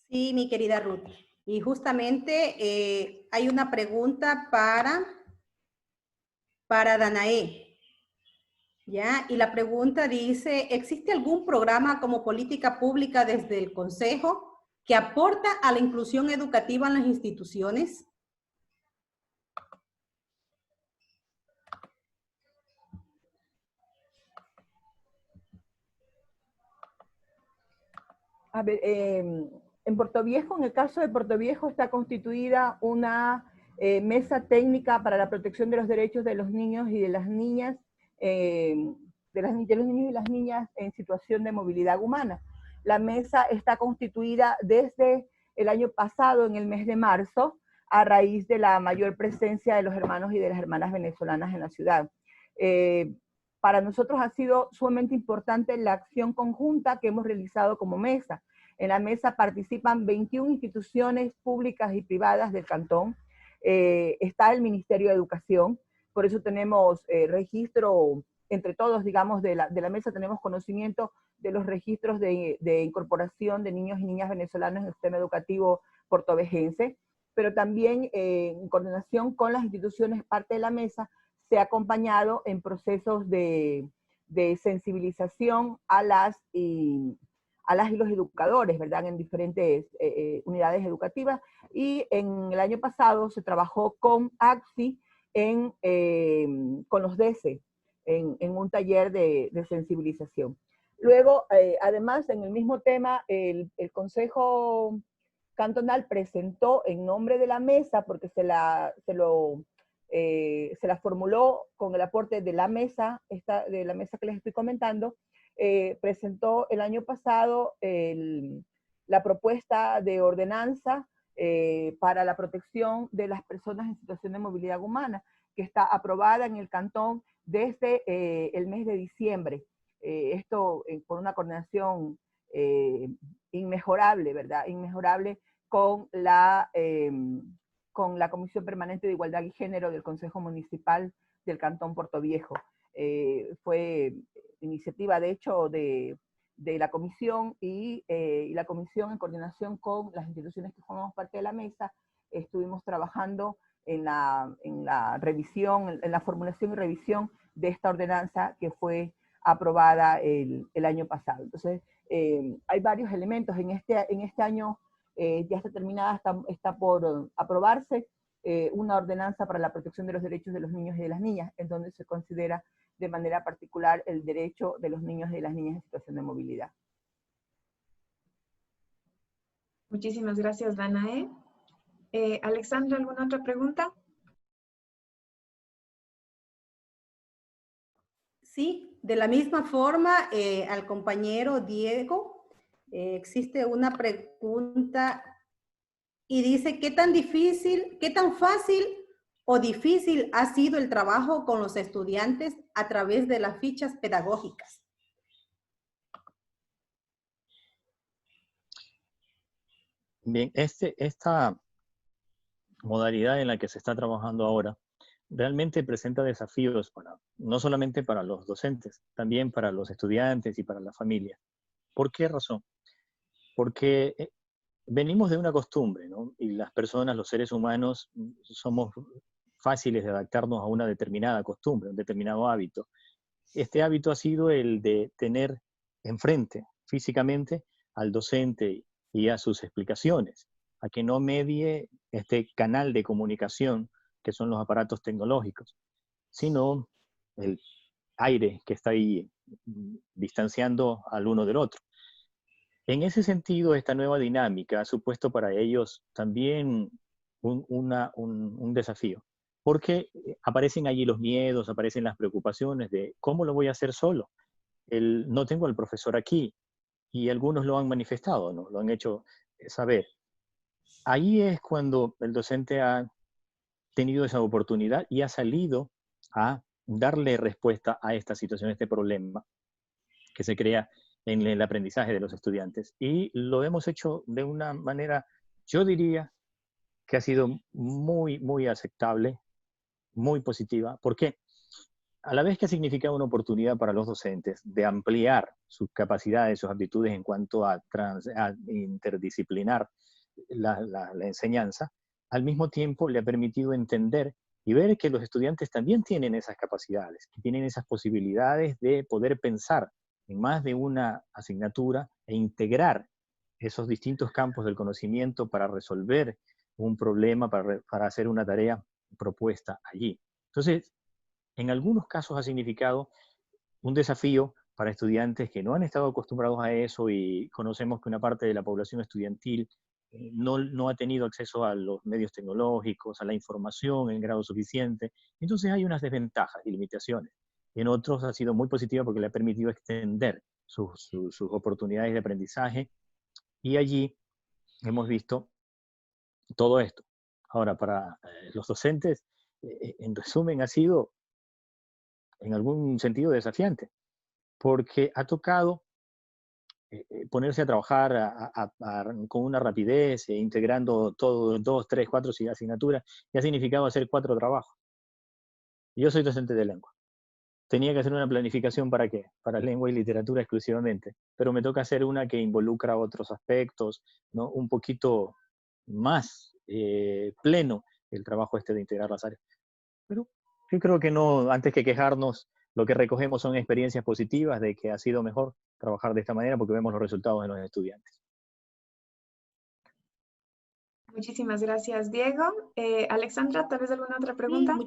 Sí, mi querida Ruth. Y justamente hay una pregunta para Danae. ¿Ya? Y la pregunta dice, ¿existe algún programa como política pública desde el Consejo que aporta a la inclusión educativa en las instituciones? A ver, en Puerto Viejo, en el caso de Puerto Viejo, está constituida una mesa técnica para la protección de los derechos de los niños y de las niñas, de los niños y las niñas en situación de movilidad humana. La mesa está constituida desde el año pasado, en el mes de marzo, a raíz de la mayor presencia de los hermanos y de las hermanas venezolanas en la ciudad. Para nosotros ha sido sumamente importante la acción conjunta que hemos realizado como mesa. En la mesa participan 21 instituciones públicas y privadas del cantón. Está el Ministerio de Educación, por eso tenemos registro, entre todos, digamos, de la mesa tenemos conocimiento de los registros de incorporación de niños y niñas venezolanos en el sistema educativo portovejense, pero también en coordinación con las instituciones parte de la mesa, se ha acompañado en procesos de sensibilización a las y los educadores, ¿verdad? En diferentes unidades educativas. Y en el año pasado se trabajó con AXI, con los DECE, en un taller de sensibilización. Luego, además, en el mismo tema, el Consejo Cantonal presentó en nombre de la mesa, porque se la formuló con el aporte de la mesa que les estoy comentando, presentó el año pasado la propuesta de ordenanza para la protección de las personas en situación de movilidad humana, que está aprobada en el Cantón desde el mes de diciembre. Esto por una coordinación inmejorable, ¿verdad? Inmejorable con la Comisión Permanente de Igualdad y Género del Consejo Municipal del Cantón Portoviejo. Fue iniciativa, de hecho, de la comisión y la comisión en coordinación con las instituciones que formamos parte de la mesa, estuvimos trabajando en la revisión, en la formulación y revisión de esta ordenanza que fue aprobada el año pasado. Entonces, hay varios elementos. En este año ya está terminada, está por aprobarse una ordenanza para la protección de los derechos de los niños y de las niñas, en donde se considera de manera particular el derecho de los niños y de las niñas en situación de movilidad. Muchísimas gracias, Danae. Alexandra, ¿alguna otra pregunta? Sí, de la misma forma, al compañero Diego, existe una pregunta y dice, ¿qué tan fácil o difícil ha sido el trabajo con los estudiantes a través de las fichas pedagógicas? Bien, esta modalidad en la que se está trabajando ahora realmente presenta desafíos no solamente para los docentes, también para los estudiantes y para la familia. ¿Por qué razón? Porque venimos de una costumbre, ¿no? Y las personas, los seres humanos, somos fáciles de adaptarnos a una determinada costumbre, un determinado hábito. Este hábito ha sido el de tener enfrente físicamente al docente y a sus explicaciones, a que no medie este canal de comunicación que son los aparatos tecnológicos, sino el aire que está ahí distanciando al uno del otro. En ese sentido, esta nueva dinámica ha supuesto para ellos también un desafío, porque aparecen allí los miedos, aparecen las preocupaciones de ¿cómo lo voy a hacer solo? No tengo al profesor aquí, y algunos lo han manifestado, ¿no? Lo han hecho saber. Ahí es cuando el docente ha tenido esa oportunidad y ha salido a darle respuesta a esta situación, a este problema que se crea en el aprendizaje de los estudiantes. Y lo hemos hecho de una manera, yo diría, que ha sido muy, muy aceptable, muy positiva. ¿Por qué? A la vez que ha significado una oportunidad para los docentes de ampliar sus capacidades, sus aptitudes en cuanto a interdisciplinar la enseñanza, al mismo tiempo le ha permitido entender y ver que los estudiantes también tienen esas capacidades, que tienen esas posibilidades de poder pensar en más de una asignatura e integrar esos distintos campos del conocimiento para resolver un problema, para hacer una tarea propuesta allí. Entonces, en algunos casos ha significado un desafío para estudiantes que no han estado acostumbrados a eso, y conocemos que una parte de la población estudiantil no ha tenido acceso a los medios tecnológicos, a la información en grado suficiente. Entonces hay unas desventajas y limitaciones. En otros ha sido muy positiva porque le ha permitido extender sus oportunidades de aprendizaje, y allí hemos visto todo esto. Ahora, para los docentes, en resumen, ha sido en algún sentido desafiante, porque ha tocado ponerse a trabajar con una rapidez, integrando todo, 2, 3, 4 asignaturas, y ha significado hacer 4 trabajos. Yo soy docente de lengua. Tenía que hacer una planificación ¿para qué? Para lengua y literatura exclusivamente, pero me toca hacer una que involucra otros aspectos, ¿no? Un poquito más pleno el trabajo de integrar las áreas. Pero yo creo que no, antes que quejarnos, lo que recogemos son experiencias positivas de que ha sido mejor trabajar de esta manera porque vemos los resultados de los estudiantes. Muchísimas gracias, Diego. Alexandra, ¿tal vez alguna otra pregunta?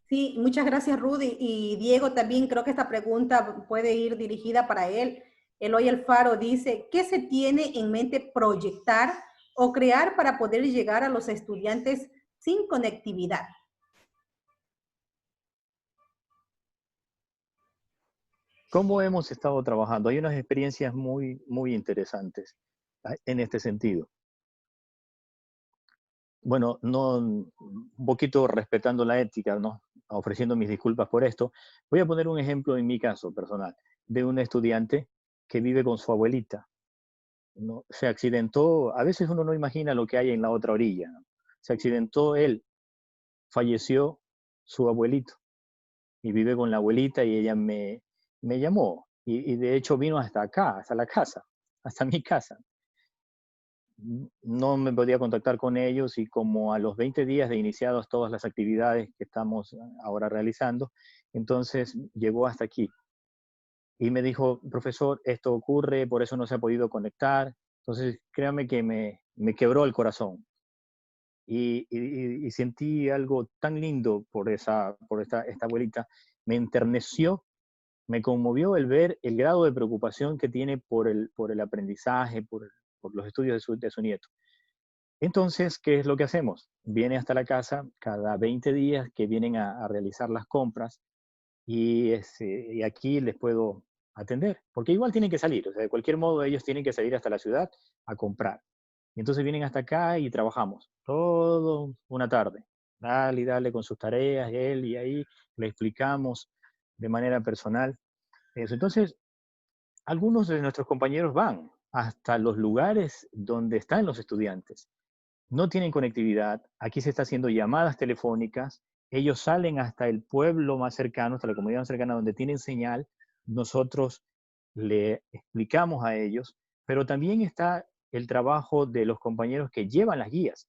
Sí, muchas gracias, Rudy. Y Diego, también creo que esta pregunta puede ir dirigida para él. Eloy Alfaro dice, ¿qué se tiene en mente proyectar o crear para poder llegar a los estudiantes sin conectividad? ¿Cómo hemos estado trabajando? Hay unas experiencias muy, muy interesantes en este sentido. Bueno, no, un poquito respetando la ética, ¿no? Ofreciendo mis disculpas por esto, voy a poner un ejemplo en mi caso personal, de un estudiante que vive con su abuelita, ¿no? Se accidentó, a veces uno no imagina lo que hay en la otra orilla, ¿no? Se accidentó él, falleció su abuelito, y vive con la abuelita y ella me llamó, y de hecho vino hasta acá, hasta la casa, hasta mi casa. No me podía contactar con ellos y como a los 20 días de iniciadas todas las actividades que estamos ahora realizando, entonces llegó hasta aquí y me dijo, profesor, esto ocurre, por eso no se ha podido conectar. Entonces, créame que me quebró el corazón y sentí algo tan lindo por esta abuelita. Me enterneció, me conmovió el ver el grado de preocupación que tiene por el aprendizaje, por los estudios de su nieto. Entonces, ¿qué es lo que hacemos? Viene hasta la casa cada 20 días que vienen a realizar las compras y aquí les puedo atender, porque igual tienen que salir, o sea, de cualquier modo ellos tienen que salir hasta la ciudad a comprar. Y entonces vienen hasta acá y trabajamos todo una tarde. Dale y dale con sus tareas, él y ahí le explicamos de manera personal eso. Entonces, algunos de nuestros compañeros van hasta los lugares donde están los estudiantes. No tienen conectividad, aquí se está haciendo llamadas telefónicas, ellos salen hasta el pueblo más cercano, hasta la comunidad más cercana donde tienen señal, nosotros le explicamos a ellos, pero también está el trabajo de los compañeros que llevan las guías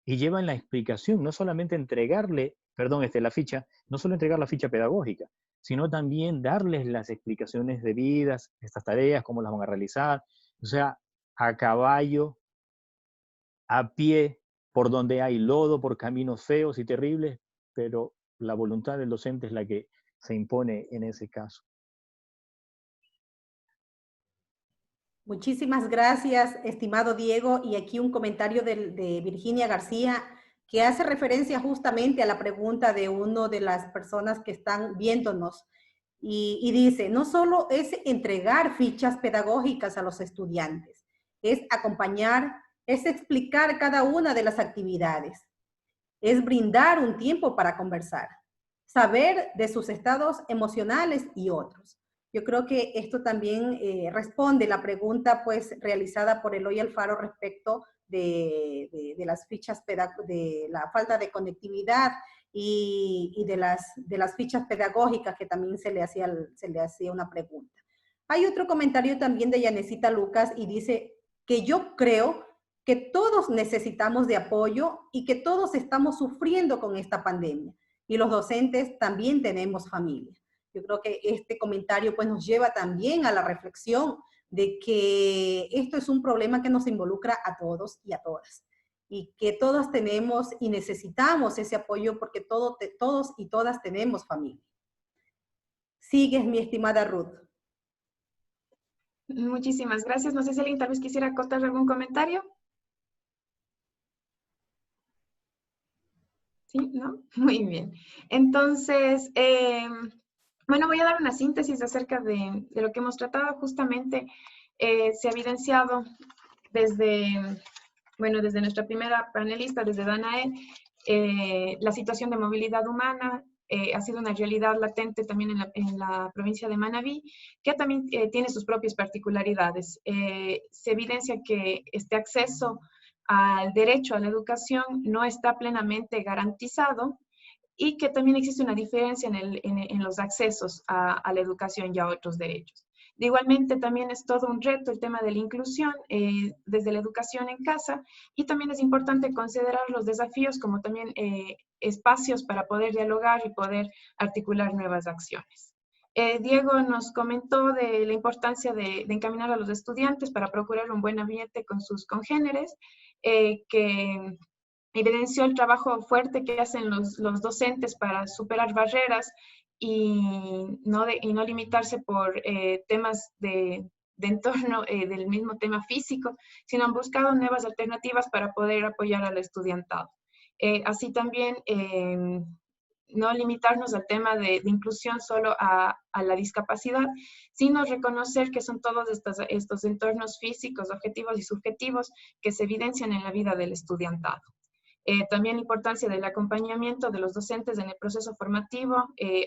y llevan la explicación, no solamente entregarle, perdón, la ficha, no solo entregar la ficha pedagógica, sino también darles las explicaciones debidas, estas tareas, cómo las van a realizar, o sea, a caballo, a pie, por donde hay lodo, por caminos feos y terribles, pero la voluntad del docente es la que se impone en ese caso. Muchísimas gracias, estimado Diego. Y aquí un comentario de Virginia García que hace referencia justamente a la pregunta de una de las personas que están viéndonos. Y dice, no solo es entregar fichas pedagógicas a los estudiantes, es acompañar, es explicar cada una de las actividades, es brindar un tiempo para conversar, saber de sus estados emocionales y otros. Yo creo que esto también responde la pregunta pues realizada por Eloy Alfaro respecto de las fichas de la falta de conectividad y de las fichas pedagógicas que también se le hacía una pregunta. Hay otro comentario también de Yanecita Lucas y dice que yo creo que todos necesitamos de apoyo y que todos estamos sufriendo con esta pandemia. Y los docentes también tenemos familia. Yo creo que este comentario pues nos lleva también a la reflexión de que esto es un problema que nos involucra a todos y a todas. Y que todos tenemos y necesitamos ese apoyo porque todos y todas tenemos familia. Sigues, mi estimada Ruth. Muchísimas gracias. No sé si alguien tal vez quisiera acotar algún comentario. ¿Sí? ¿No? Muy bien. Entonces, bueno, voy a dar una síntesis acerca de lo que hemos tratado. Justamente se ha evidenciado desde nuestra primera panelista, desde Danae, la situación de movilidad humana ha sido una realidad latente también en la provincia de Manabí, que también tiene sus propias particularidades. Se evidencia que este acceso al derecho a la educación no está plenamente garantizado y que también existe una diferencia en los accesos a la educación y a otros derechos. Igualmente, también es todo un reto el tema de la inclusión desde la educación en casa y también es importante considerar los desafíos como también espacios para poder dialogar y poder articular nuevas acciones. Diego nos comentó de la importancia de encaminar a los estudiantes para procurar un buen ambiente con sus congéneres, que evidenció el trabajo fuerte que hacen los docentes para superar barreras y no limitarse por temas de entorno del mismo tema físico, sino han buscado nuevas alternativas para poder apoyar al estudiantado. Así también no limitarnos al tema de inclusión solo a la discapacidad, sino reconocer que son todos estos entornos físicos, objetivos y subjetivos que se evidencian en la vida del estudiantado. También la importancia del acompañamiento de los docentes en el proceso formativo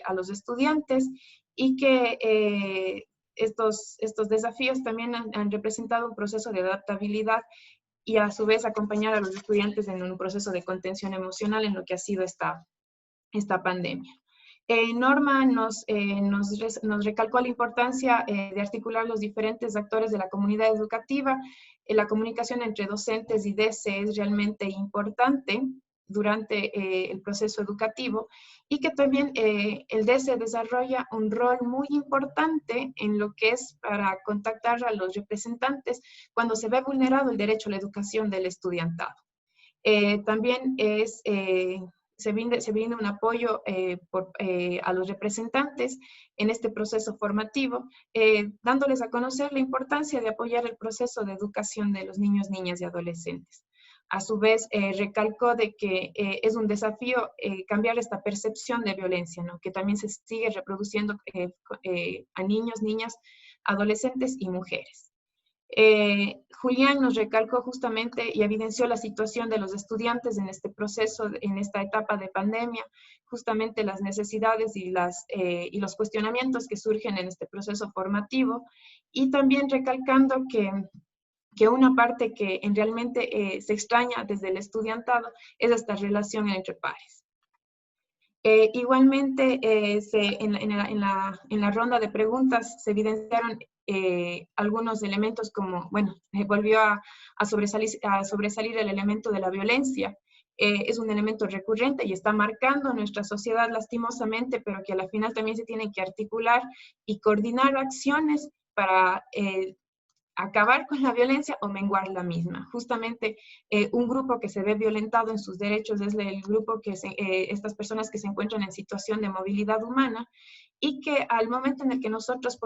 a los estudiantes, y que estos desafíos también han representado un proceso de adaptabilidad y a su vez acompañar a los estudiantes en un proceso de contención emocional en lo que ha sido esta pandemia. Norma nos recalcó la importancia de articular los diferentes actores de la comunidad educativa. La comunicación entre docentes y DC es realmente importante durante el proceso educativo, y que también el DC desarrolla un rol muy importante en lo que es para contactar a los representantes cuando se ve vulnerado el derecho a la educación del estudiantado. También se brinda un apoyo a los representantes en este proceso formativo, dándoles a conocer la importancia de apoyar el proceso de educación de los niños, niñas y adolescentes. A su vez, recalcó de que es un desafío cambiar esta percepción de violencia, ¿no? Que también se sigue reproduciendo a niños, niñas, adolescentes y mujeres. Julián nos recalcó justamente y evidenció la situación de los estudiantes en este proceso, en esta etapa de pandemia, justamente las necesidades y los cuestionamientos que surgen en este proceso formativo, y también recalcando que una parte que realmente se extraña desde el estudiantado es esta relación entre pares. Igualmente, en la ronda de preguntas se evidenciaron algunos elementos como, bueno, volvió a sobresalir el elemento de la violencia. Es un elemento recurrente y está marcando nuestra sociedad lastimosamente, pero que a la final también se tienen que articular y coordinar acciones para acabar con la violencia o menguar la misma. Justamente un grupo que se ve violentado en sus derechos es el grupo que estas personas que se encuentran en situación de movilidad humana, y que al momento en el que nosotros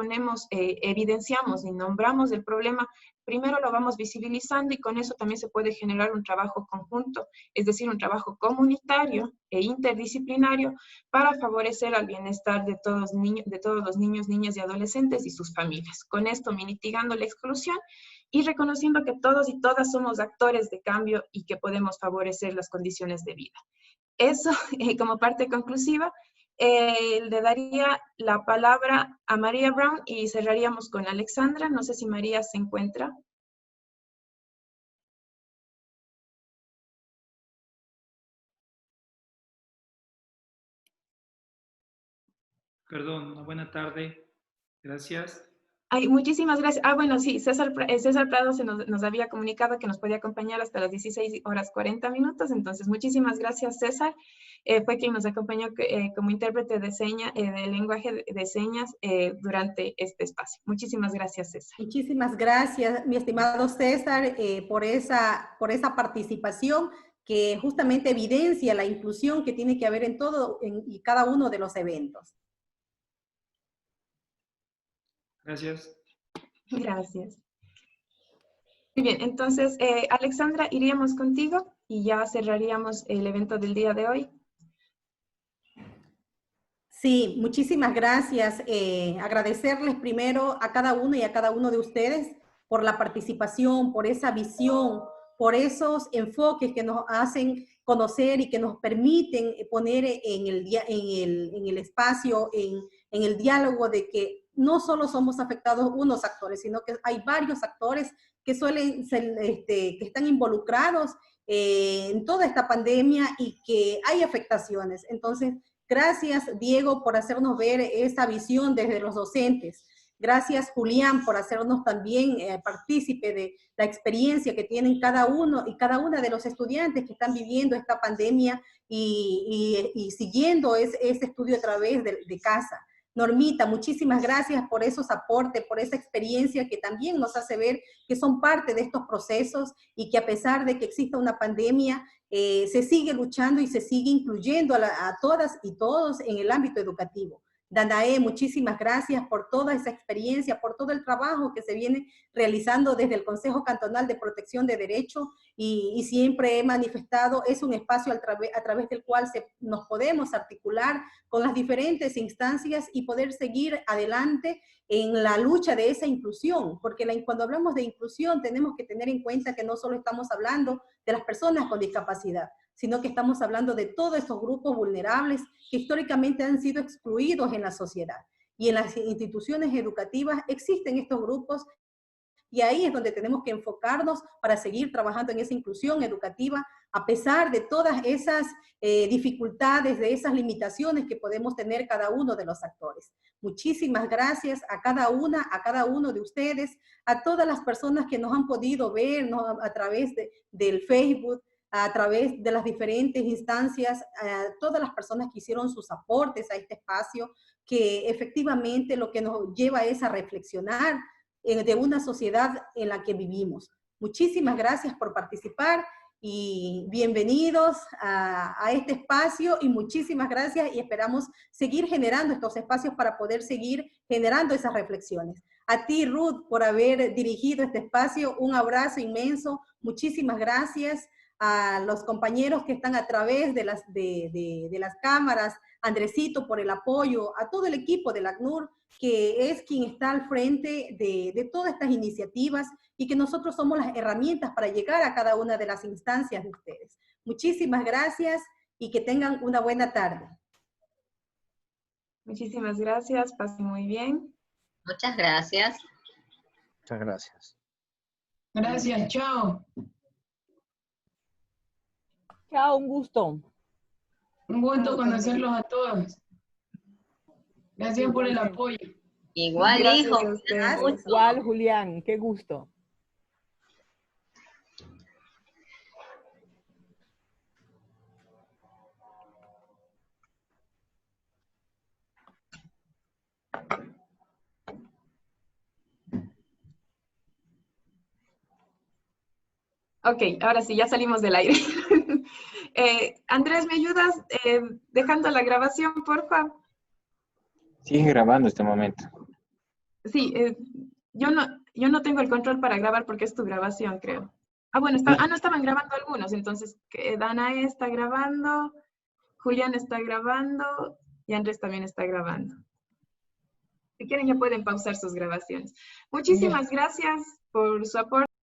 evidenciamos y nombramos el problema, primero lo vamos visibilizando, y con eso también se puede generar un trabajo conjunto, es decir, un trabajo comunitario e interdisciplinario para favorecer al bienestar de todos los niños, niñas y adolescentes y sus familias. Con esto mitigando la exclusión y reconociendo que todos y todas somos actores de cambio y que podemos favorecer las condiciones de vida. Eso como parte conclusiva. Le daría la palabra a María Brown y cerraríamos con Alexandra. No sé si María se encuentra. Perdón, buena tarde. Gracias. Ay, muchísimas gracias. Bueno, sí, César Prado nos había comunicado que nos podía acompañar hasta las 16:40, entonces muchísimas gracias, César. Fue quien nos acompañó como intérprete de de lenguaje de señas durante este espacio. Muchísimas gracias, César. Muchísimas gracias, mi estimado César, por esa participación que justamente evidencia la inclusión que tiene que haber en todo y cada uno de los eventos. Gracias. Gracias. Muy bien, entonces, Alexandra, iríamos contigo y ya cerraríamos el evento del día de hoy. Sí, muchísimas gracias. Agradecerles primero a cada uno y a cada uno de ustedes por la participación, por esa visión, por esos enfoques que nos hacen conocer y que nos permiten poner en el espacio, en el diálogo, de que no solo somos afectados unos actores, sino que hay varios actores que suelen ser, que están involucrados en toda esta pandemia y que hay afectaciones. Entonces, gracias, Diego, por hacernos ver esa visión desde los docentes. Gracias, Julián, por hacernos también partícipe de la experiencia que tienen cada uno y cada una de los estudiantes que están viviendo esta pandemia y siguiendo ese estudio a través de casa. Normita, muchísimas gracias por esos aportes, por esa experiencia que también nos hace ver que son parte de estos procesos y que a pesar de que exista una pandemia, se sigue luchando y se sigue incluyendo a todas y todos en el ámbito educativo. Danae, muchísimas gracias por toda esa experiencia, por todo el trabajo que se viene realizando desde el Consejo Cantonal de Protección de Derechos y siempre he manifestado, es un espacio a través del cual nos podemos articular con las diferentes instancias y poder seguir adelante en la lucha de esa inclusión, porque cuando hablamos de inclusión tenemos que tener en cuenta que no solo estamos hablando de las personas con discapacidad, sino que estamos hablando de todos esos grupos vulnerables que históricamente han sido excluidos en la sociedad. Y en las instituciones educativas existen estos grupos, y ahí es donde tenemos que enfocarnos para seguir trabajando en esa inclusión educativa, a pesar de todas esas dificultades, de esas limitaciones que podemos tener cada uno de los actores. Muchísimas gracias a cada uno de ustedes, a todas las personas que nos han podido ver, ¿no?, a través del Facebook, a través de las diferentes instancias, a todas las personas que hicieron sus aportes a este espacio, que efectivamente lo que nos lleva es a reflexionar de una sociedad en la que vivimos. Muchísimas gracias por participar y bienvenidos a este espacio, y muchísimas gracias, y esperamos seguir generando estos espacios para poder seguir generando esas reflexiones. A ti, Ruth, por haber dirigido este espacio, un abrazo inmenso, muchísimas gracias. A los compañeros que están a través de las cámaras, Andresito por el apoyo, a todo el equipo del ACNUR, que es quien está al frente de todas estas iniciativas, y que nosotros somos las herramientas para llegar a cada una de las instancias de ustedes. Muchísimas gracias y que tengan una buena tarde. Muchísimas gracias, pasen muy bien. Muchas gracias. Muchas gracias. Gracias, chao. Chao, un gusto. Un gusto conocerlos a todos. Gracias por el apoyo. Igual, Gracias hijo. a ustedes. Mucho. Igual, Julián, qué gusto. Ok, ahora sí, ya salimos del aire. Andrés, ¿me ayudas dejando la grabación, por favor? Sigue grabando este momento. Sí, yo no tengo el control para grabar porque es tu grabación, creo. Ah, bueno, no estaban grabando algunos, entonces Danae está grabando, Julián está grabando y Andrés también está grabando. Si quieren ya pueden pausar sus grabaciones. Muchísimas gracias por su aporte.